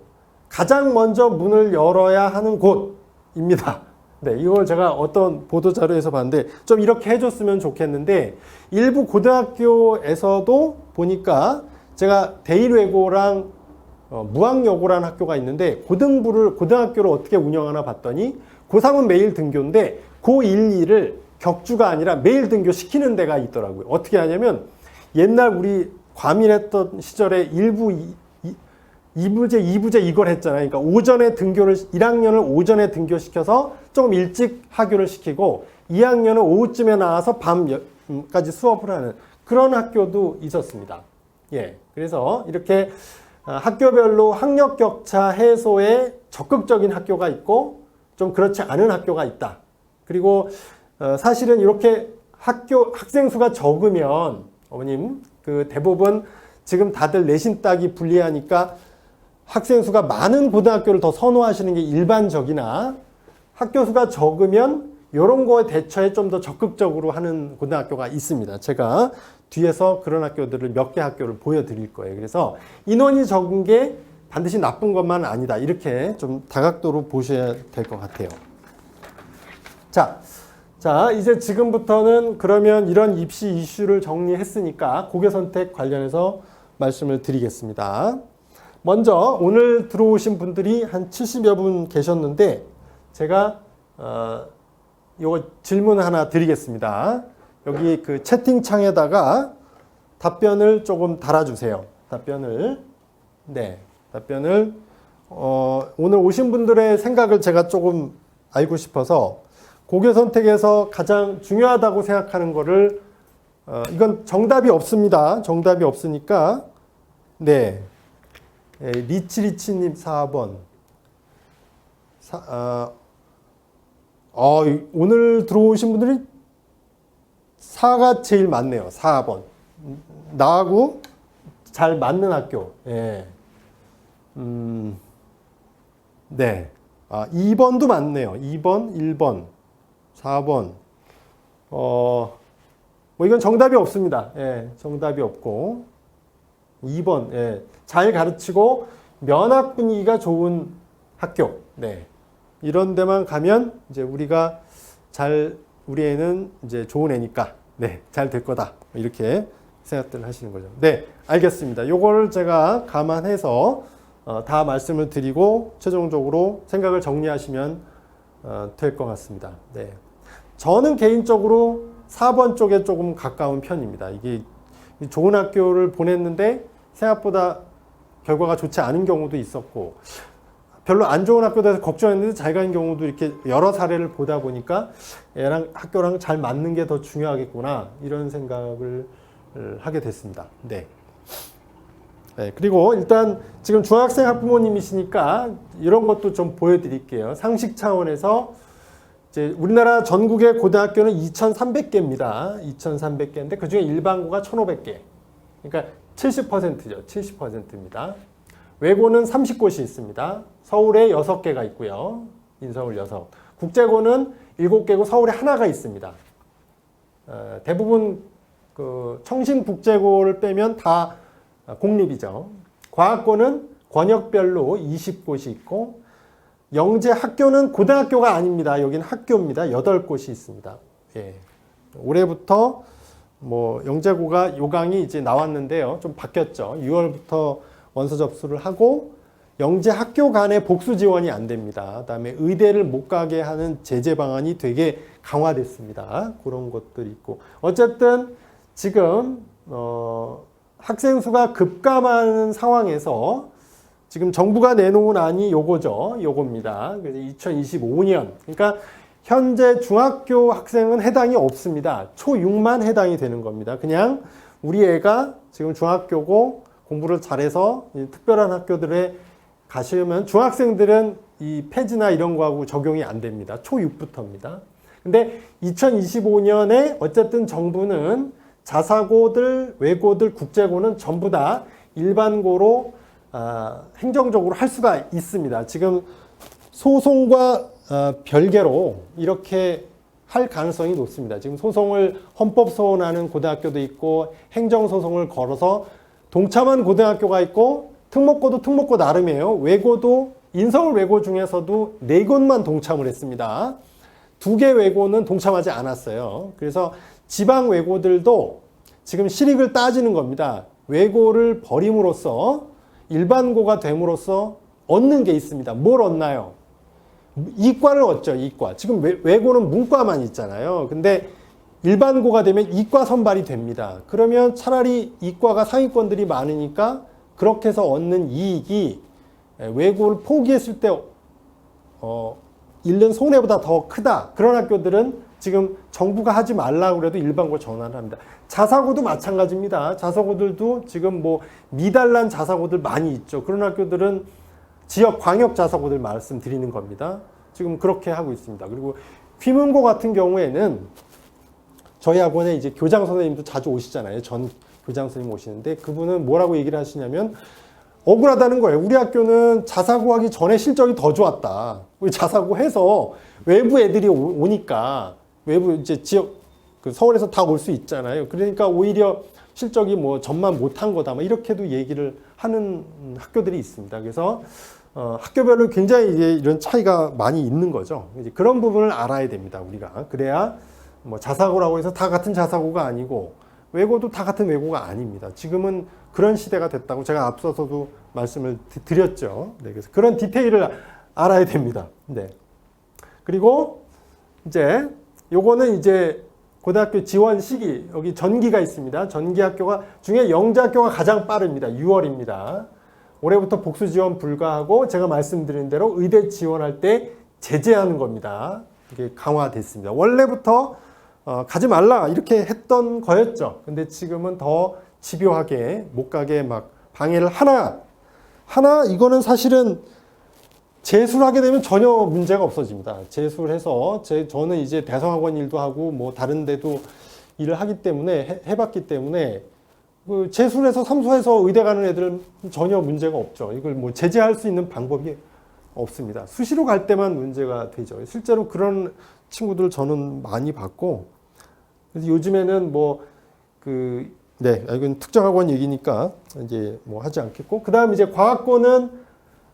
가장 먼저 문을 열어야 하는 곳입니다. 네, 이걸 제가 어떤 보도자료에서 봤는데 좀 이렇게 해줬으면 좋겠는데 일부 고등학교에서도 보니까 제가 대일외고랑 무학여고라는 학교가 있는데 고등학교를 어떻게 운영하나 봤더니 고3은 매일 등교인데 고1, 2를 격주가 아니라 매일 등교 시키는 데가 있더라고요. 어떻게 하냐면 옛날 우리 과밀했던 시절에 2부제, 2부제 이걸 했잖아요. 그러니까 오전에 1학년을 오전에 등교시켜서 조금 일찍 하교를 시키고 2학년은 오후쯤에 나와서 밤까지 수업을 하는 그런 학교도 있었습니다. 예. 그래서 이렇게 학교별로 학력 격차 해소에 적극적인 학교가 있고 좀 그렇지 않은 학교가 있다. 그리고 사실은 이렇게 학생 수가 적으면 어머님 대부분 지금 다들 내신 따기 불리하니까 학생 수가 많은 고등학교를 더 선호하시는 게 일반적이나 학교 수가 적으면 이런 거에 대처에 좀 더 적극적으로 하는 고등학교가 있습니다. 제가 뒤에서 그런 학교들을 몇 개 학교를 보여드릴 거예요. 그래서 인원이 적은 게 반드시 나쁜 것만 아니다. 이렇게 좀 다각도로 보셔야 될 것 같아요. 자, 이제 지금부터는 그러면 이런 입시 이슈를 정리했으니까 고교 선택 관련해서 말씀을 드리겠습니다. 먼저 오늘 들어오신 분들이 한 70여 분 계셨는데 제가 요거 질문 하나 드리겠습니다. 여기 그 채팅창에다가 답변을 조금 달아주세요. 답변을 오늘 오신 분들의 생각을 제가 조금 알고 싶어서 고교 선택에서 가장 중요하다고 생각하는 거를 이건 정답이 없습니다. 정답이 없으니까 리치님 4번 오늘 들어오신 분들이 4가 제일 많네요. 4번 나하고 잘 맞는 학교. 예. 2번도 맞네요. 2번, 1번, 4번. 이건 정답이 없습니다. 예, 정답이 없고. 2번, 예, 잘 가르치고 면학 분위기가 좋은 학교. 네. 이런 데만 가면 이제 우리 애는 이제 좋은 애니까, 네, 잘 될 거다. 이렇게 생각들 하시는 거죠. 네, 알겠습니다. 요거를 제가 감안해서 다 말씀을 드리고 최종적으로 생각을 정리하시면 될 것 같습니다. 네. 저는 개인적으로 4번 쪽에 조금 가까운 편입니다. 이게 좋은 학교를 보냈는데 생각보다 결과가 좋지 않은 경우도 있었고 별로 안 좋은 학교에서 걱정했는데 잘 가는 경우도 이렇게 여러 사례를 보다 보니까 애랑 학교랑 잘 맞는 게 더 중요하겠구나 이런 생각을 하게 됐습니다. 네. 그리고 일단 지금 중학생 학부모님이시니까 이런 것도 좀 보여드릴게요. 상식 차원에서 이제 우리나라 전국의 고등학교는 2,300개입니다. 2,300개인데 그중에 일반고가 1,500개. 그러니까 70%죠. 70%입니다. 외고는 30곳이 있습니다. 서울에 6개가 있고요. 인서울 6. 국제고는 7개고 서울에 하나가 있습니다. 대부분 그 청신국제고를 빼면 다 공립이죠. 과학고는 권역별로 20곳이 있고 영재 학교는 고등학교가 아닙니다. 여기는 학교입니다. 8곳이 있습니다. 예. 올해부터 영재고가 요강이 이제 나왔는데요. 좀 바뀌었죠. 6월부터 원서 접수를 하고 영재 학교 간의 복수 지원이 안 됩니다. 그다음에 의대를 못 가게 하는 제재 방안이 되게 강화됐습니다. 그런 것들이 있고 어쨌든 지금 학생 수가 급감하는 상황에서 지금 정부가 내놓은 안이 요겁니다. 그래서 2025년. 그러니까 현재 중학교 학생은 해당이 없습니다. 초6만 해당이 되는 겁니다. 그냥 우리 애가 지금 중학교고 공부를 잘해서 특별한 학교들에 가시면 중학생들은 이 폐지나 이런 거하고 적용이 안 됩니다. 초6부터입니다. 근데 2025년에 어쨌든 정부는 자사고들, 외고들, 국제고는 전부 다 일반고로 행정적으로 할 수가 있습니다. 지금 소송과 별개로 이렇게 할 가능성이 높습니다. 지금 소송을 헌법 소원하는 고등학교도 있고 행정소송을 걸어서 동참한 고등학교가 있고 특목고도 특목고 나름이에요. 외고도 인서울 외고 중에서도 4곳만 동참을 했습니다. 2개 외고는 동참하지 않았어요. 그래서 지방 외고들도 지금 실익을 따지는 겁니다. 외고를 버림으로써 일반고가 됨으로써 얻는 게 있습니다. 뭘 얻나요? 이과를 얻죠. 이과. 지금 외고는 문과만 있잖아요. 근데 일반고가 되면 이과 선발이 됩니다. 그러면 차라리 이과가 상위권들이 많으니까 그렇게 해서 얻는 이익이 외고를 포기했을 때 잃는 손해보다 더 크다. 그런 학교들은 지금 정부가 하지 말라고 그래도 일반고 전환을 합니다. 자사고도 마찬가지입니다. 자사고들도 지금 뭐 미달난 자사고들 많이 있죠. 그런 학교들은 지역 광역 자사고들 말씀드리는 겁니다. 지금 그렇게 하고 있습니다. 그리고 휘문고 같은 경우에는 저희 학원에 이제 교장 선생님도 자주 오시잖아요. 전 교장 선생님 오시는데 그분은 뭐라고 얘기를 하시냐면 억울하다는 거예요. 우리 학교는 자사고 하기 전에 실적이 더 좋았다. 우리 자사고 해서 외부 애들이 오니까 외부 이제 지역 그 서울에서 다 올 수 있잖아요. 그러니까 오히려 실적이 뭐 전만 못한 거다. 뭐 이렇게도 얘기를 하는 학교들이 있습니다. 그래서 학교별로 굉장히 이제 이런 차이가 많이 있는 거죠. 이제 그런 부분을 알아야 됩니다. 우리가 그래야 뭐 자사고라고 해서 다 같은 자사고가 아니고 외고도 다 같은 외고가 아닙니다. 지금은 그런 시대가 됐다고 제가 앞서서도 말씀을 드렸죠. 네, 그래서 그런 디테일을 알아야 됩니다. 네. 그리고 이제 요거는 이제 고등학교 지원 시기 여기 전기가 있습니다. 전기 학교가 중에 영재학교가 가장 빠릅니다. 6월입니다. 올해부터 복수 지원 불가하고 제가 말씀드린 대로 의대 지원할 때 제재하는 겁니다. 이게 강화됐습니다. 원래부터 가지 말라 이렇게 했던 거였죠. 근데 지금은 더 집요하게 못 가게 막 방해를 하나 이거는 사실은 재수하게 되면 전혀 문제가 없어집니다. 재수를 해서 저는 이제 대성학원 일도 하고 뭐 다른 데도 일을 하기 때문에 해봤기 때문에 그 재수를 해서 삼수해서 의대 가는 애들은 전혀 문제가 없죠. 이걸 뭐 제재할 수 있는 방법이 없습니다. 수시로 갈 때만 문제가 되죠. 실제로 그런 친구들 저는 많이 봤고 그래서 요즘에는 네, 이건 특정 학원 얘기니까 이제 뭐 하지 않겠고 그 다음 이제 과학고는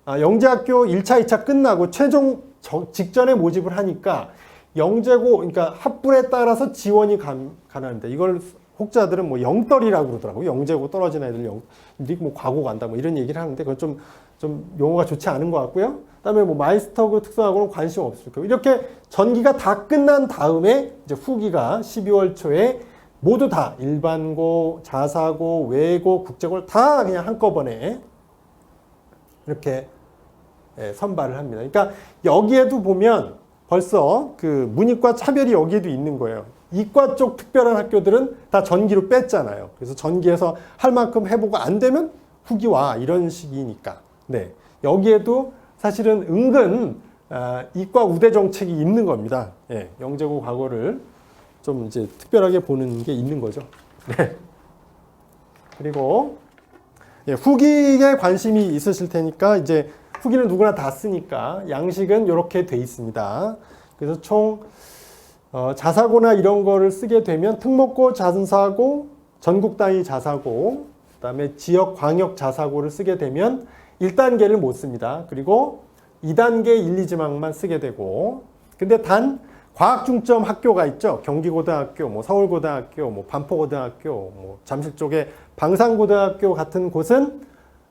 영재학교 1차, 2차 끝나고 최종 직전에 모집을 하니까 영재고, 그러니까 합불에 따라서 지원이 가능합니다. 이걸 혹자들은 뭐 영떨이라고 그러더라고요. 영재고 떨어진 애들 뭐 과고 간다 뭐 이런 얘기를 하는데 그건 좀 용어가 좋지 않은 것 같고요. 그 다음에 뭐 마이스터고 특성하고는 관심 없을 거고 이렇게 전기가 다 끝난 다음에 이제 후기가 12월 초에 모두 다 일반고, 자사고, 외고, 국제고를 다 그냥 한꺼번에 이렇게 선발을 합니다. 그러니까 여기에도 보면 벌써 그 문이과 차별이 여기에도 있는 거예요. 이과 쪽 특별한 학교들은 다 전기로 뺐잖아요. 그래서 전기에서 할 만큼 해보고 안 되면 후기 와 이런 식이니까. 네, 여기에도 사실은 은근 이과 우대 정책이 있는 겁니다. 예, 영재고 과거를 좀 이제 특별하게 보는 게 있는 거죠. 네. 그리고 후기에 관심이 있으실 테니까 이제 후기는 누구나 다 쓰니까 양식은 이렇게 돼 있습니다. 그래서 총 자사고나 이런 거를 쓰게 되면 특목고, 자사고, 전국 단위 자사고, 그다음에 지역 광역 자사고를 쓰게 되면 1단계를 못 씁니다. 그리고 2단계 1, 2지망만 쓰게 되고 근데 단 과학 중점 학교가 있죠. 경기고등학교, 뭐 서울고등학교, 뭐 반포고등학교, 뭐 잠실 쪽에 방산고등학교 같은 곳은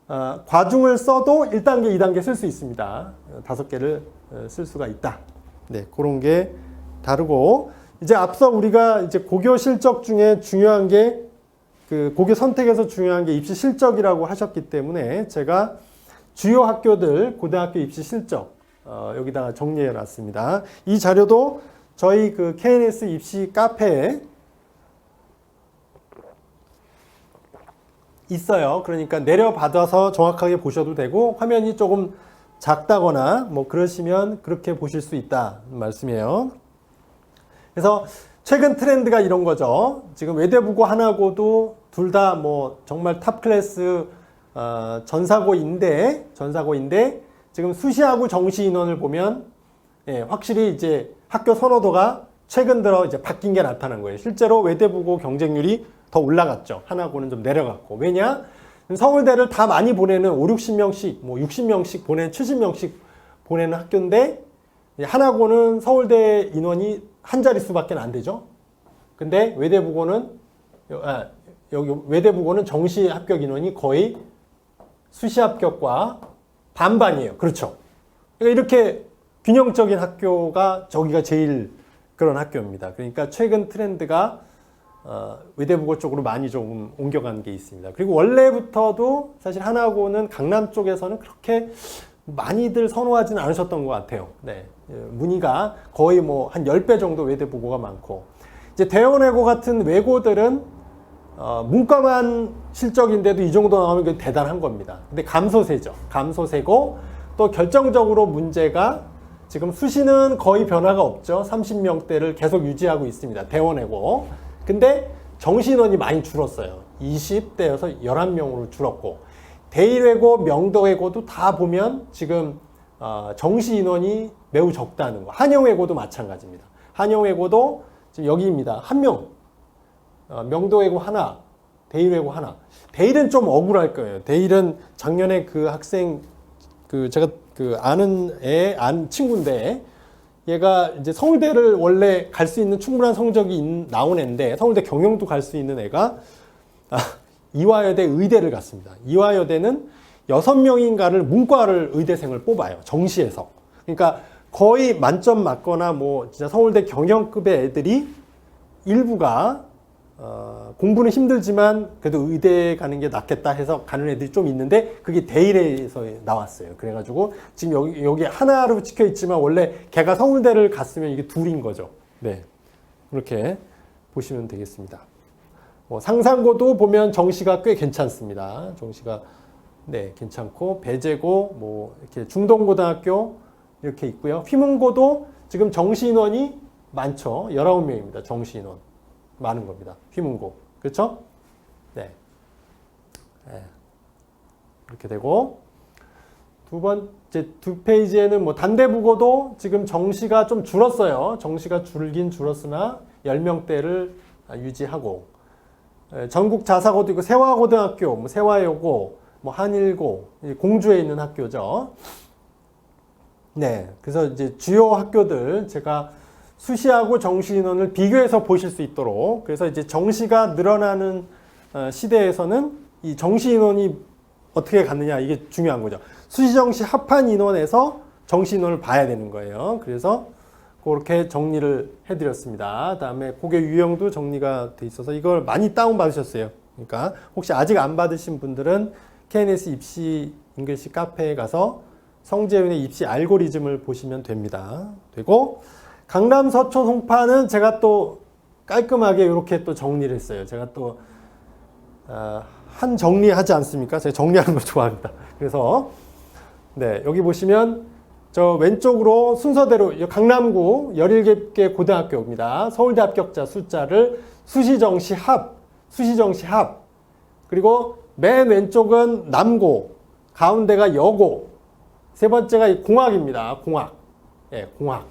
과중을 써도 1단계, 2단계 쓸 수 있습니다. 5개를 쓸 수가 있다. 네, 그런 게 다르고 이제 앞서 우리가 이제 고교 실적 중에 중요한 게 그 고교 선택에서 중요한 게 입시 실적이라고 하셨기 때문에 제가 주요 학교들 고등학교 입시 실적 여기다가 정리해 놨습니다. 이 자료도 저희 그 KNS 입시 카페에 있어요. 그러니까 내려받아서 정확하게 보셔도 되고 화면이 조금 작다거나 뭐 그러시면 그렇게 보실 수 있다 말씀이에요. 그래서 최근 트렌드가 이런 거죠. 지금 외대부고 하나고도 둘 다 뭐 정말 탑 클래스 전사고인데 지금 수시하고 정시 인원을 보면 확실히 이제 학교 선호도가 최근 들어 이제 바뀐 게 나타난 거예요. 실제로 외대부고 경쟁률이 더 올라갔죠. 하나고는 좀 내려갔고. 왜냐? 서울대를 다 많이 보내는 5, 60명씩, 뭐 60명씩 보내는 70명씩 보내는 학교인데 하나고는 서울대 인원이 한 자릿수밖에 안 되죠. 근데 외대부고는 여기 외대부고는 정시 합격 인원이 거의 수시 합격과 반반이에요. 그렇죠. 그러니까 이렇게 균형적인 학교가 저기가 제일 그런 학교입니다. 그러니까 최근 트렌드가 외대부고 쪽으로 많이 조금 옮겨간 게 있습니다. 그리고 원래부터도 사실 하나고는 강남 쪽에서는 그렇게 많이들 선호하지는 않으셨던 것 같아요. 네. 문의가 거의 뭐 한 10배 정도 외대부고가 많고, 이제 대원외고 같은 외고들은 문과만 실적인데도 이 정도 나오면 대단한 겁니다. 근데 감소세죠. 감소세고, 또 결정적으로 문제가 지금 수시는 거의 변화가 없죠. 30명대를 계속 유지하고 있습니다. 대원외고. 근데 정시 인원이 많이 줄었어요. 20대여서 11명으로 줄었고, 대일외고, 명도외고도 다 보면 지금 정시 인원이 매우 적다는 거. 한영외고도 마찬가지입니다. 한영외고도 지금 여기입니다. 한 명. 명도외고 하나, 대일외고 하나. 대일은 좀 억울할 거예요. 대일은 작년에 그 학생, 제가 아는 친구인데, 얘가 이제 서울대를 원래 갈 수 있는 충분한 성적이 나온 애인데, 서울대 경영도 갈 수 있는 애가 이화여대 의대를 갔습니다. 이화여대는 6명인가를 문과를 의대생을 뽑아요. 정시에서. 그러니까 거의 만점 맞거나 뭐 진짜 서울대 경영급의 애들이 일부가 공부는 힘들지만 그래도 의대 가는 게 낫겠다 해서 가는 애들이 좀 있는데, 그게 대일에서 나왔어요. 그래가지고 지금 여기 하나로 찍혀 있지만 원래 걔가 서울대를 갔으면 이게 둘인 거죠. 네, 그렇게 보시면 되겠습니다. 뭐 상산고도 보면 정시가 꽤 괜찮습니다. 정시가 괜찮고, 배재고 뭐 이렇게 중동고등학교 이렇게 있고요. 휘문고도 지금 정시 인원이 많죠. 19명입니다. 정시 인원 많은 겁니다. 휘문고. 그렇죠? 네. 이렇게 되고, 두 페이지에는 뭐 단대부고도 지금 정시가 좀 줄었어요. 정시가 줄긴 줄었으나 10명대를 유지하고, 전국 자사고도 있고, 세화고등학교, 뭐 세화여고, 뭐 한일고, 공주에 있는 학교죠. 네. 그래서 이제 주요 학교들 제가 수시하고 정시 인원을 비교해서 보실 수 있도록, 그래서 이제 정시가 늘어나는 시대에서는 이 정시 인원이 어떻게 갔느냐, 이게 중요한 거죠. 수시 정시 합한 인원에서 정시 인원을 봐야 되는 거예요. 그래서 그렇게 정리를 해드렸습니다. 다음에 고개 유형도 정리가 돼 있어서 이걸 많이 다운 받으셨어요. 그러니까 혹시 아직 안 받으신 분들은 KNS 입시 잉글리시 카페에 가서 성재윤의 입시 알고리즘을 보시면 됩니다. 되고, 강남 서초 송파는 제가 또 깔끔하게 이렇게 또 정리를 했어요. 제가 또 한 정리하지 않습니까? 제가 정리하는 걸 좋아합니다. 그래서 여기 보시면 저 왼쪽으로 순서대로 강남구 17개 고등학교입니다. 서울대 합격자 숫자를 수시정시 합, 그리고 맨 왼쪽은 남고, 가운데가 여고, 세 번째가 공학입니다. 공학. 공학.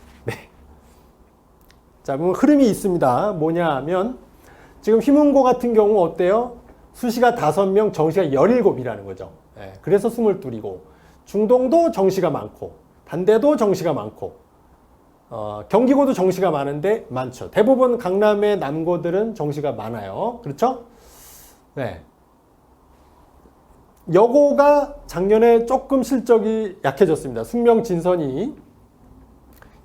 자, 그럼 흐름이 있습니다. 뭐냐 하면, 지금 휘문고 같은 경우 어때요? 수시가 5명, 정시가 17이라는 거죠. 그래서 22이고, 중동도 정시가 많고, 단대도 정시가 많고, 경기고도 정시가 많죠. 대부분 강남의 남고들은 정시가 많아요. 그렇죠? 네. 여고가 작년에 조금 실적이 약해졌습니다. 숙명 진선이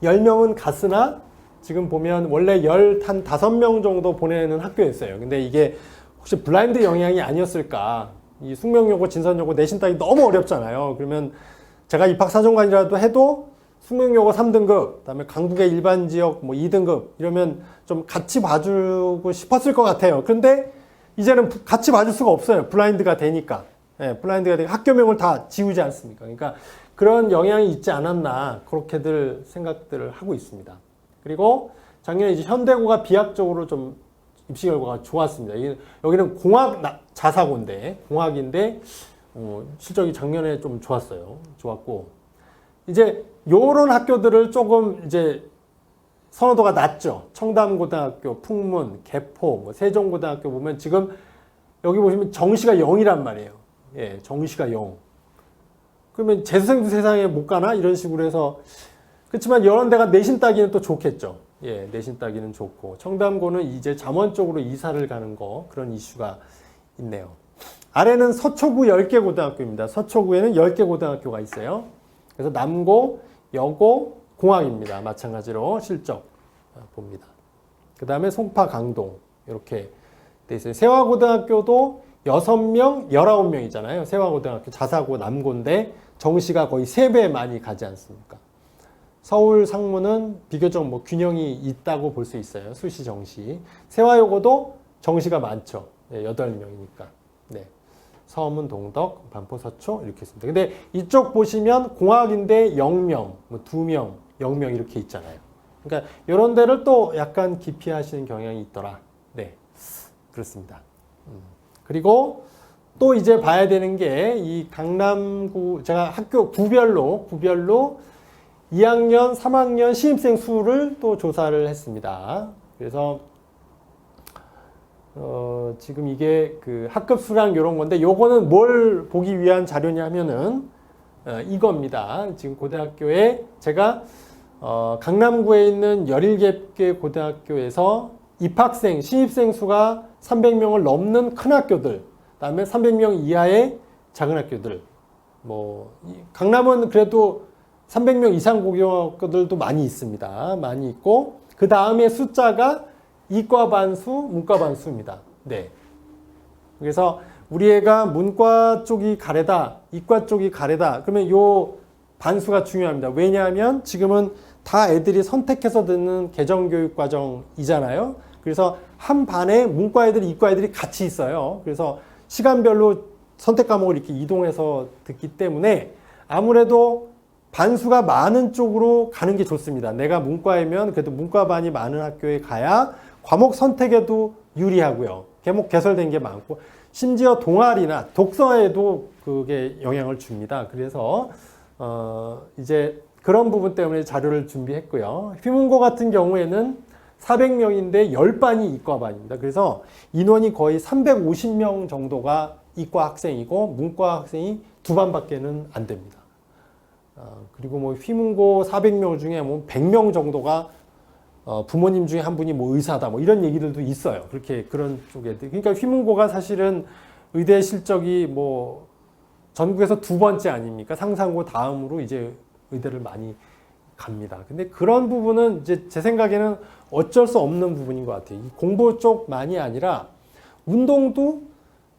10명은 갔으나 지금 보면 원래 15명 정도 보내는 학교였어요. 근데 이게 혹시 블라인드 영향이 아니었을까? 이 숙명여고, 진선여고 내신 따기 너무 어렵잖아요. 그러면 제가 입학사정관이라도 해도 숙명여고 3등급, 그다음에 강북의 일반 지역 뭐 2등급 이러면 좀 같이 봐주고 싶었을 것 같아요. 그런데 이제는 같이 봐줄 수가 없어요. 블라인드가 되니까. 블라인드가 되니까 학교명을 다 지우지 않습니까? 그러니까 그런 영향이 있지 않았나, 그렇게들 생각들을 하고 있습니다. 그리고 작년에 이제 현대고가 비약적으로 좀 입시 결과가 좋았습니다. 여기는 자사고인데, 공학인데, 실적이 작년에 좀 좋았고, 이제 요런 학교들을 조금 이제 선호도가 낮죠. 청담고등학교, 풍문, 개포, 뭐 세종고등학교 보면 지금 여기 보시면 정시가 0이란 말이에요. 예, 정시가 0. 그러면 재수생도 세상에 못 가나? 이런 식으로 해서. 그렇지만 이런 데가 내신 따기는 또 좋겠죠. 예, 내신 따기는 좋고. 청담고는 이제 잠원 쪽으로 이사를 가는 거, 그런 이슈가 있네요. 아래는 서초구 10개 고등학교입니다. 서초구에는 10개 고등학교가 있어요. 그래서 남고, 여고, 공학입니다. 마찬가지로 실적 봅니다. 그 다음에 송파, 강동 이렇게 돼 있어요. 세화고등학교도 6명, 19명이잖아요. 세화고등학교 자사고 남고인데 정시가 거의 3배 많이 가지 않습니까? 서울 상무는 비교적 뭐 균형이 있다고 볼 수 있어요. 수시 정시. 세화여고도 정시가 많죠. 네, 8명이니까. 네. 서문, 동덕, 반포, 서초 이렇게 있습니다. 근데 이쪽 보시면 공학인데 0명, 뭐 2명, 0명 이렇게 있잖아요. 그러니까 이런 데를 또 약간 기피하시는 경향이 있더라. 네, 그렇습니다. 그리고 또 이제 봐야 되는 게 이 강남구, 제가 학교 구별로 2학년, 3학년 신입생 수를 또 조사를 했습니다. 그래서 지금 이게 그 학급 수량 이런 건데 요거는 뭘 보기 위한 자료냐면은 이겁니다. 지금 고등학교에 제가 강남구에 있는 17개 고등학교에서 입학생, 신입생 수가 300명을 넘는 큰 학교들, 그다음에 300명 이하의 작은 학교들. 뭐 강남은 그래도 300명 이상 고등학교들도 많이 있습니다. 많이 있고 그 다음에 숫자가 이과 반수, 문과 반수입니다. 네. 그래서 우리 애가 문과 쪽이 가래다, 이과 쪽이 가래다. 그러면 요 반수가 중요합니다. 왜냐하면 지금은 다 애들이 선택해서 듣는 개정교육과정이잖아요. 그래서 한 반에 문과 애들이, 이과 애들이 같이 있어요. 그래서 시간별로 선택 과목을 이렇게 이동해서 듣기 때문에 아무래도 반수가 많은 쪽으로 가는 게 좋습니다. 내가 문과이면 그래도 문과반이 많은 학교에 가야 과목 선택에도 유리하고요. 과목 개설된 게 많고 심지어 동아리나 독서에도 그게 영향을 줍니다. 그래서 이제 그런 부분 때문에 자료를 준비했고요. 휘문고 같은 경우에는 400명인데 10반이 이과반입니다. 그래서 인원이 거의 350명 정도가 이과 학생이고 문과 학생이 2반밖에는 안 됩니다. 그리고 뭐 휘문고 400명 중에 뭐 100명 정도가 부모님 중에 한 분이 뭐 의사다 뭐 이런 얘기들도 있어요. 그렇게 그런 쪽에. 그러니까 휘문고가 사실은 의대 실적이 뭐 전국에서 2번째 아닙니까? 상상고 다음으로 이제 의대를 많이 갑니다. 근데 그런 부분은 이제 제 생각에는 어쩔 수 없는 부분인 것 같아요. 공부 쪽만이 아니라 운동도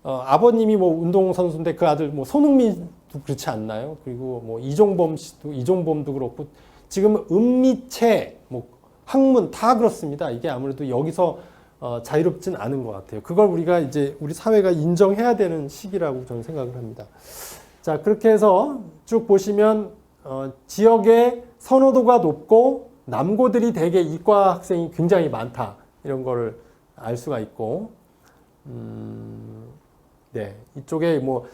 아버님이 뭐 운동선수인데 그 아들 뭐 손흥민도 그렇지 않나요? 그리고 뭐 이종범도 그렇고 지금 은미체, 뭐 학문 다 그렇습니다. 이게 아무래도 여기서 자유롭진 않은 것 같아요. 그걸 우리가 이제 우리 사회가 인정해야 되는 시기라고 저는 생각을 합니다. 자, 그렇게 해서 쭉 보시면 지역의 선호도가 높고 남고들이 대개 이과 학생이 굉장히 많다. 이런 거를 알 수가 있고 네, 이쪽에 뭐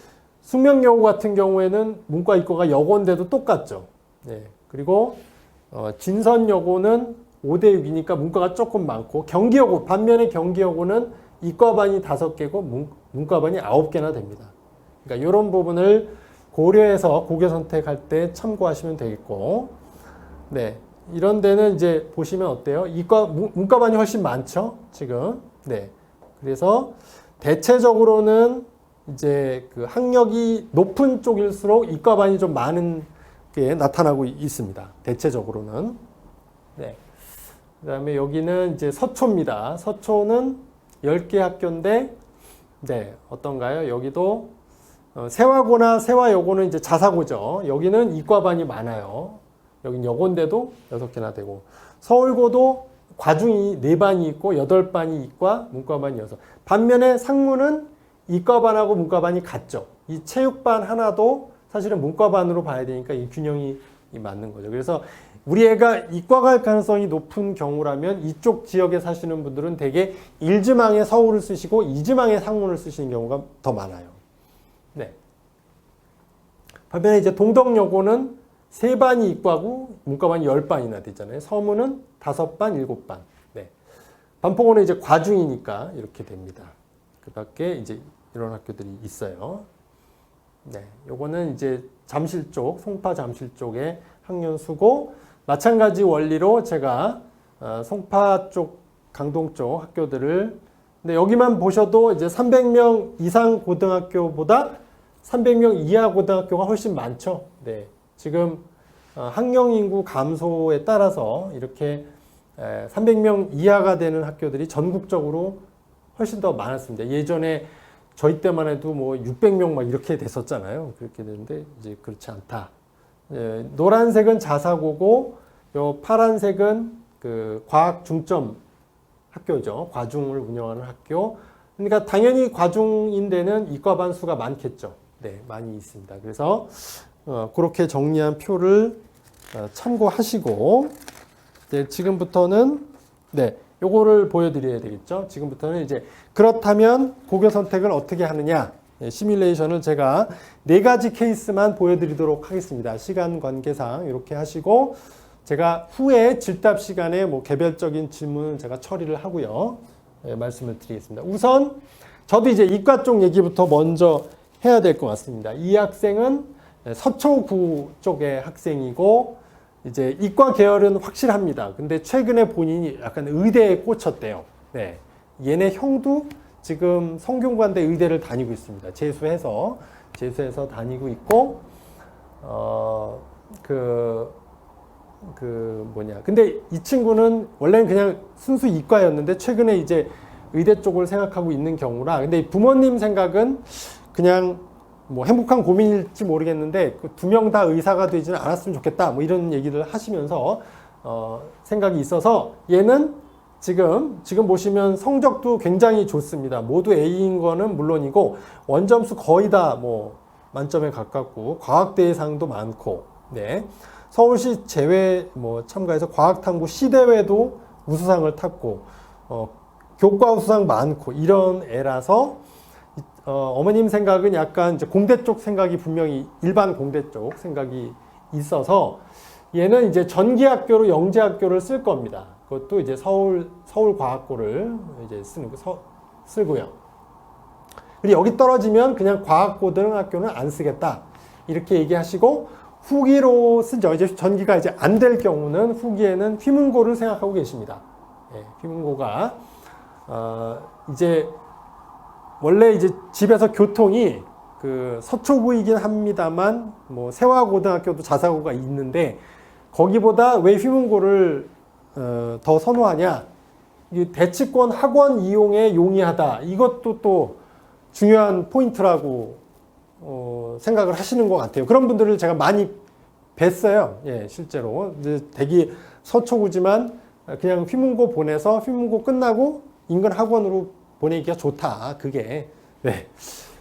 숙명여고 같은 경우에는 문과 이과가 여고인데도 똑같죠. 네, 그리고 진선여고는 5대6이니까 문과가 조금 많고 경기여고, 반면에 경기여고는 이과반이 5개고 문과반이 9개나 됩니다. 그러니까 이런 부분을 고려해서 고교 선택할 때 참고하시면 되겠고, 네, 이런 데는 이제 보시면 어때요? 문과반이 훨씬 많죠, 지금. 네, 그래서 대체적으로는 이제 그 학력이 높은 쪽일수록 이과반이 좀 많은 게 나타나고 있습니다. 대체적으로는. 네. 그 다음에 여기는 이제 서초입니다. 서초는 10개 학교인데, 네, 어떤가요? 여기도 세화고나 세화여고는 이제 자사고죠. 여기는 이과반이 많아요. 여긴 여고인데도 6개나 되고, 서울고도 과중이 4반이 있고 8반이 이과, 문과반이 6. 반면에 상무는 이과반하고 문과반이 같죠. 이 체육반 하나도 사실은 문과반으로 봐야 되니까 이 균형이 맞는 거죠. 그래서 우리 애가 이과 갈 가능성이 높은 경우라면 이쪽 지역에 사시는 분들은 대개 1지망에 서울을 쓰시고 2지망에 상문을 쓰시는 경우가 더 많아요. 네. 반면에 이제 동덕여고는 3반이 이과고 문과반이 10반이나 되잖아요. 서문은 5반, 7반. 네. 반포고는 이제 과중이니까 이렇게 됩니다. 그 밖에 이제 이런 학교들이 있어요. 네. 요거는 이제 잠실 쪽, 송파 잠실 쪽의 학년수고, 마찬가지 원리로 제가 송파 쪽, 강동 쪽 학교들을, 근데 여기만 보셔도 이제 300명 이상 고등학교보다 300명 이하 고등학교가 훨씬 많죠. 네. 지금 학령 인구 감소에 따라서 이렇게 300명 이하가 되는 학교들이 전국적으로 훨씬 더 많았습니다. 예전에 저희 때만 해도 뭐 600명 막 이렇게 됐었잖아요. 그렇게 되는데 이제 그렇지 않다. 노란색은 자사고고, 요 파란색은 그 과학 중점 학교죠. 과중을 운영하는 학교. 그러니까 당연히 과중인 데는 이과반 수가 많겠죠. 네, 많이 있습니다. 그래서 그렇게 정리한 표를 참고하시고, 이제 지금부터는 네, 요거를 보여드려야 되겠죠. 지금부터는 이제 그렇다면 고교 선택을 어떻게 하느냐, 시뮬레이션을 제가 4가지 케이스만 보여드리도록 하겠습니다. 시간 관계상 이렇게 하시고, 제가 후에 질답 시간에 뭐 개별적인 질문은 제가 처리를 하고요. 말씀을 드리겠습니다. 우선 저도 이제 이과 쪽 얘기부터 먼저 해야 될 것 같습니다. 이 학생은 서초구 쪽의 학생이고, 이제 이과 계열은 확실합니다. 근데 최근에 본인이 약간 의대에 꽂혔대요. 네. 얘네 형도 지금 성균관대 의대를 다니고 있습니다. 재수해서 다니고 있고, 근데 이 친구는 원래는 그냥 순수 이과였는데 최근에 이제 의대 쪽을 생각하고 있는 경우라, 근데 부모님 생각은 그냥 뭐 행복한 고민일지 모르겠는데 2명 다 의사가 되지는 않았으면 좋겠다, 뭐 이런 얘기를 하시면서 생각이 있어서, 얘는 지금 보시면 성적도 굉장히 좋습니다. 모두 A인 거는 물론이고 원점수 거의 다 뭐 만점에 가깝고 과학대회상도 많고, 네. 서울시 제외 뭐 참가해서 과학탐구 시대회도 우수상을 탔고, 교과 우수상 많고 이런 애라서, 어머님 생각은 약간 이제 공대 쪽 생각이 분명히 일반 공대 쪽 생각이 있어서 얘는 이제 전기학교로 영재학교를 쓸 겁니다. 그것도 이제 서울과학고를 이제 쓰고요. 그리고 여기 떨어지면 그냥 과학고등학교는 안 쓰겠다, 이렇게 얘기하시고, 후기로 쓰죠. 이제 전기가 이제 안 될 경우는 후기에는 휘문고를 생각하고 계십니다. 예, 휘문고가 이제 원래 이제 집에서 교통이 그 서초구이긴 합니다만 뭐 세화고등학교도 자사고가 있는데, 거기보다 왜 휘문고를 더 선호하냐? 이 대치권 학원 이용에 용이하다. 이것도 또 중요한 포인트라고 생각을 하시는 것 같아요. 그런 분들을 제가 많이 뵀어요. 예, 실제로. 대기 서초구지만 그냥 휘문고 보내서 휘문고 끝나고 인근 학원으로 보내기가 좋다. 그게. 네.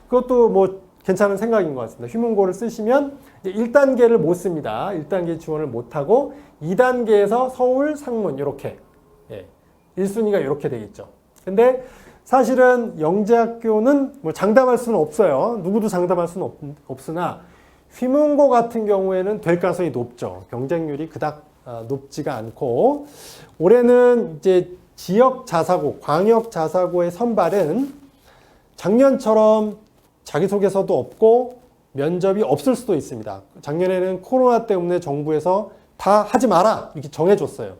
그것도 뭐 괜찮은 생각인 것 같습니다. 휘문고를 쓰시면 1단계를 못 씁니다. 1단계 지원을 못하고 2단계에서 서울, 상문 이렇게. 예. 1순위가 이렇게 되겠죠. 근데 사실은 영재학교는 뭐 장담할 수는 없어요. 누구도 장담할 수는 없으나 휘문고 같은 경우에는 될 가능성이 높죠. 경쟁률이 그닥 높지가 않고, 올해는 이제 지역 자사고, 광역 자사고의 선발은 작년처럼 자기소개서도 없고 면접이 없을 수도 있습니다. 작년에는 코로나 때문에 정부에서 다 하지 마라 이렇게 정해줬어요.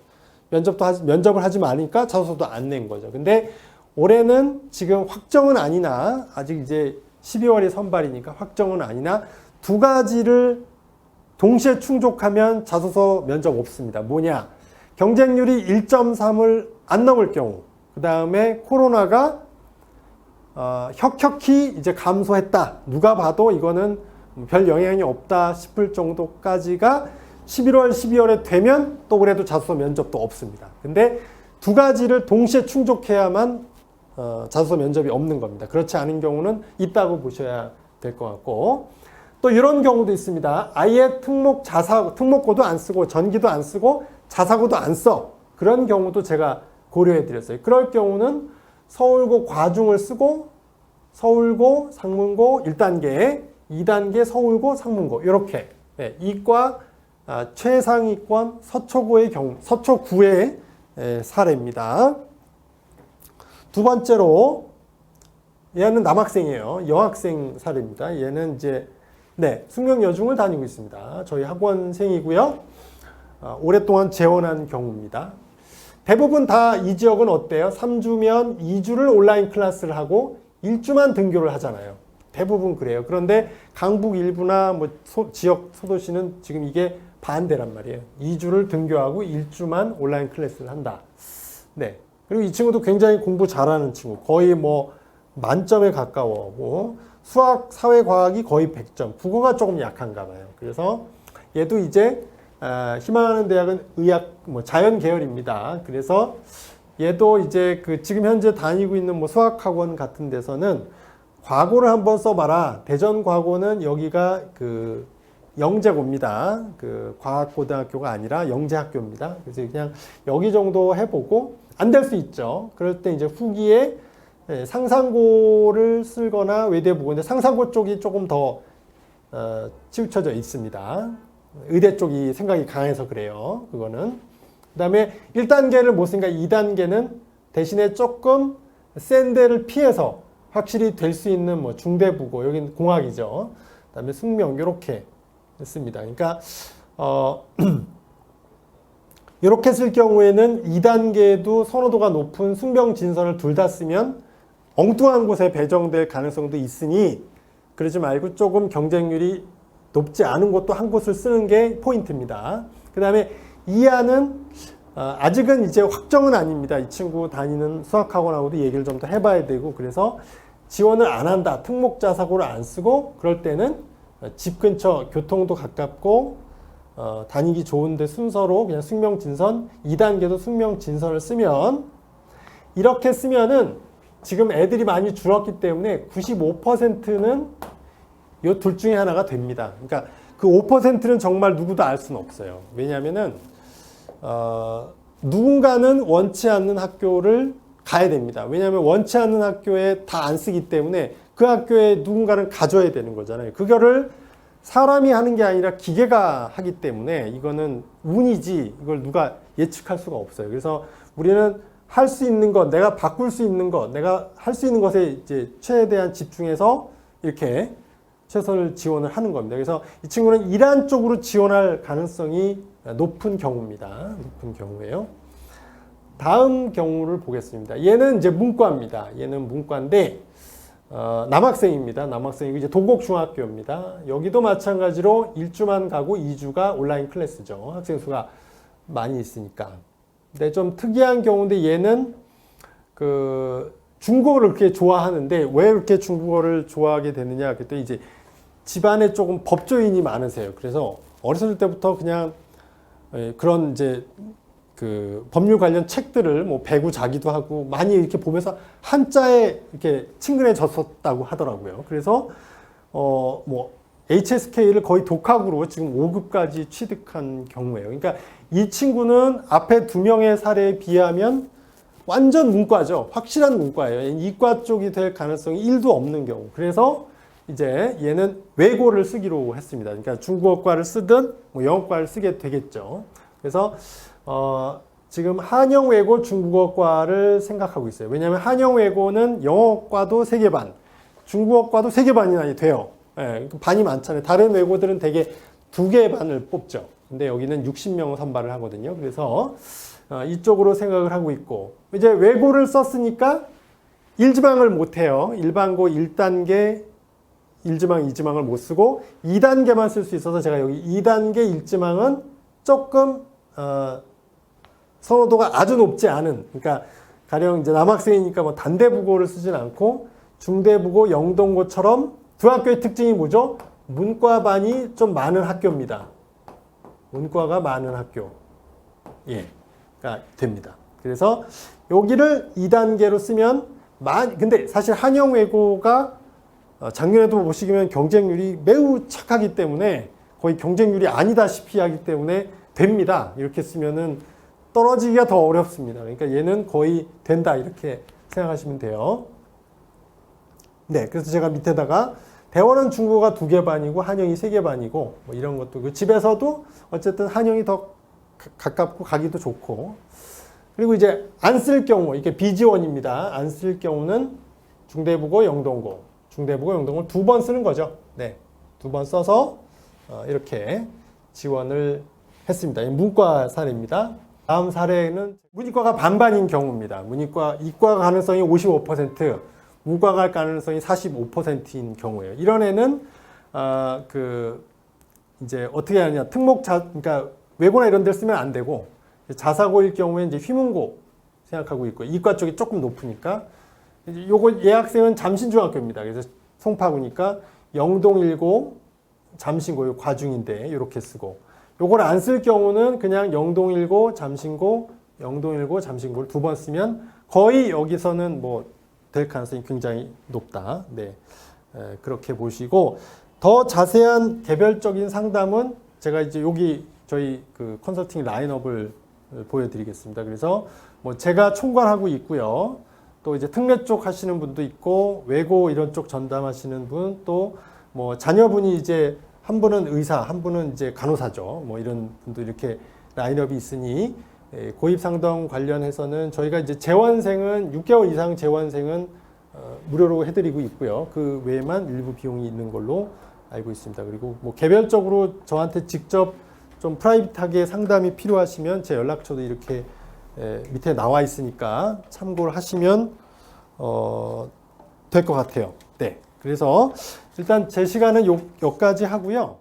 면접을 하지 마니까 자소서도 안 낸 거죠. 근데 올해는 지금 확정은 아니나, 아직 이제 12월이 선발이니까 확정은 아니나 2가지를 동시에 충족하면 자소서 면접 없습니다. 뭐냐? 경쟁률이 1.3을 안 넘을 경우, 그 다음에 코로나가 혁혁히 이제 감소했다. 누가 봐도 이거는 별 영향이 없다 싶을 정도까지가 11월, 12월에 되면 또 그래도 자소서 면접도 없습니다. 근데 2가지를 동시에 충족해야만 자소서 면접이 없는 겁니다. 그렇지 않은 경우는 있다고 보셔야 될 것 같고, 또 이런 경우도 있습니다. 아예 특목고도 안 쓰고 전기도 안 쓰고 자사고도 안 써. 그런 경우도 제가 고려해 드렸어요. 그럴 경우는 서울고 과중을 쓰고 서울고 상문고 1단계, 2단계 서울고 상문고 이렇게 이과 최상위권 서초구의 경우, 서초구의 사례입니다. 두 번째로 얘는 남학생이에요. 여학생 사례입니다. 얘는 이제 숙명여중을 다니고 있습니다. 저희 학원생이고요. 오랫동안 재원한 경우입니다. 대부분 다 이 지역은 어때요? 3주면 2주를 온라인 클래스를 하고 1주만 등교를 하잖아요. 대부분 그래요. 그런데 강북 일부나 뭐 지역 소도시는 지금 이게 반대란 말이에요. 2주를 등교하고 1주만 온라인 클래스를 한다. 네. 그리고 이 친구도 굉장히 공부 잘하는 친구. 거의 뭐 만점에 가까워고 수학, 사회, 과학이 거의 100점. 국어가 조금 약한가 봐요. 그래서 얘도 이제 희망하는 대학은 의학, 자연 계열입니다. 그래서 얘도 이제 지금 현재 다니고 있는 수학학원 같은 데서는 과고를 한번 써봐라. 대전 과고는 여기가 영재고입니다. 과학고등학교가 아니라 영재학교입니다. 그래서 그냥 여기 정도 해보고 안 될 수 있죠. 그럴 때 이제 후기에 상상고를 쓸거나 외대보고, 근데 상상고 쪽이 조금 더 치우쳐져 있습니다. 의대 쪽이 생각이 강해서 그래요. 그거는. 그 다음에 1단계를 못 쓰니까 2단계는 대신에 조금 센 데를 피해서 확실히 될 수 있는 중대부고, 여기는 공학이죠. 그 다음에 숙명, 이렇게 씁니다. 그러니까, 이렇게 쓸 경우에는 2단계도 선호도가 높은 숙명 진선을 둘 다 쓰면 엉뚱한 곳에 배정될 가능성도 있으니 그러지 말고 조금 경쟁률이 높지 않은 곳도 한 곳을 쓰는 게 포인트입니다. 그 다음에 이하는 아직은 이제 확정은 아닙니다. 이 친구 다니는 수학학원하고도 얘기를 좀 더 해봐야 되고, 그래서 지원을 안 한다. 특목자사고를 안 쓰고 그럴 때는 집 근처 교통도 가깝고 다니기 좋은데 순서로 그냥 숙명진선, 2단계도 숙명진선을 쓰면, 이렇게 쓰면은 지금 애들이 많이 줄었기 때문에 95%는 이 둘 중에 하나가 됩니다. 그러니까 그 5%는 정말 누구도 알 수는 없어요. 왜냐하면은 누군가는 원치 않는 학교를 가야 됩니다. 왜냐하면 원치 않는 학교에 다 안 쓰기 때문에 그 학교에 누군가는 가져야 되는 거잖아요. 그거를 사람이 하는 게 아니라 기계가 하기 때문에 이거는 운이지 이걸 누가 예측할 수가 없어요. 그래서 우리는 할 수 있는 것, 내가 바꿀 수 있는 것, 내가 할 수 있는 것에 이제 최대한 집중해서 이렇게 최선을 지원을 하는 겁니다. 그래서 이 친구는 이란 쪽으로 지원할 가능성이 높은 경우입니다. 높은 경우예요. 다음 경우를 보겠습니다. 얘는 이제 문과입니다. 얘는 문과인데 남학생입니다. 남학생이고 이제 도곡중학교입니다. 여기도 마찬가지로 1주만 가고 2주가 온라인 클래스죠. 학생 수가 많이 있으니까. 근데 좀 특이한 경우인데 얘는 중국어를 그렇게 좋아하는데 왜 이렇게 중국어를 좋아하게 되느냐? 그때 이제 집안에 조금 법조인이 많으세요. 그래서 어렸을 때부터 그냥 그런 이제 법률 관련 책들을 배구 자기도 하고 많이 이렇게 보면서 한자에 이렇게 친근해졌었다고 하더라고요. 그래서 HSK를 거의 독학으로 지금 5급까지 취득한 경우예요. 그러니까 이 친구는 앞에 두 명의 사례에 비하면 완전 문과죠. 확실한 문과예요. 이과 쪽이 될 가능성이 1도 없는 경우. 그래서 이제 얘는 외고를 쓰기로 했습니다. 그러니까 중국어과를 쓰든 영어과를 쓰게 되겠죠. 그래서 지금 한영외고 중국어과를 생각하고 있어요. 왜냐하면 한영외고는 영어과도 3개 반, 중국어과도 3개 반이나 돼요. 예, 반이 많잖아요. 다른 외고들은 대개 2개 반을 뽑죠. 근데 여기는 60명을 선발을 하거든요. 그래서 이쪽으로 생각을 하고 있고, 이제 외고를 썼으니까 1지망을 못 해요. 일반고 1단계 1지망, 2지망을 못 쓰고 2단계만 쓸 수 있어서 제가 여기 2단계 1지망은 조금 선호도가 아주 높지 않은, 그러니까 가령 이제 남학생이니까 단대부고를 쓰진 않고 중대부고, 영동고처럼 두 학교의 특징이 뭐죠? 문과반이 좀 많은 학교입니다. 문과가 많은 학교. 가 됩니다. 그래서 여기를 2단계로 쓰면 근데 사실 한영외고가 작년에도 보시면 경쟁률이 매우 착하기 때문에 거의 경쟁률이 아니다시피 하기 때문에 됩니다. 이렇게 쓰면은 떨어지기가 더 어렵습니다. 그러니까 얘는 거의 된다 이렇게 생각하시면 돼요. 네, 그래서 제가 밑에다가 대원은 중국어가 2개 반이고 한영이 3개 반이고 뭐 이런 것도 그 집에서도 어쨌든 한영이 더 가깝고 가기도 좋고 그리고 이제 안 쓸 경우 이게 비지원입니다. 안 쓸 경우는 중대국어, 영동고, 중대국어, 영동고를 2번 쓰는 거죠. 네, 2번 써서 이렇게 지원을 했습니다. 문과 사례입니다. 다음 사례는 문이과가 반반인 경우입니다. 문이과, 이과 가능성이 55%, 문과 갈 가능성이 45%인 경우예요. 이런 애는 이제 어떻게 하느냐, 그러니까 외고나 이런 데를 쓰면 안 되고 자사고일 경우에 이제 휘문고 생각하고 있고 이과 쪽이 조금 높으니까 요거 예학생은 잠신중학교입니다. 그래서 송파구니까 영동일고 잠신고 과중인데 이렇게 쓰고 요걸 안 쓸 경우는 그냥 영동일고 잠신고 영동일고 잠신고를 2번 쓰면 거의 여기서는 뭐 될 가능성이 굉장히 높다. 네, 그렇게 보시고 더 자세한 개별적인 상담은 제가 이제 여기 저희 그 컨설팅 라인업을 보여드리겠습니다. 그래서 뭐 제가 총괄하고 있고요. 또 이제 특례 쪽 하시는 분도 있고 외고 이런 쪽 전담하시는 분 또 뭐 자녀분이 이제 한 분은 의사, 한 분은 이제 간호사죠. 뭐 이런 분도 이렇게 라인업이 있으니 고입 상담 관련해서는 저희가 이제 재원생은 6개월 이상 재원생은 무료로 해드리고 있고요. 그 외에만 일부 비용이 있는 걸로 알고 있습니다. 그리고 뭐 개별적으로 저한테 직접 좀 프라이빗하게 상담이 필요하시면 제 연락처도 이렇게 밑에 나와 있으니까 참고를 하시면 될 것 같아요. 네, 그래서 일단 제 시간은 여기까지 하고요.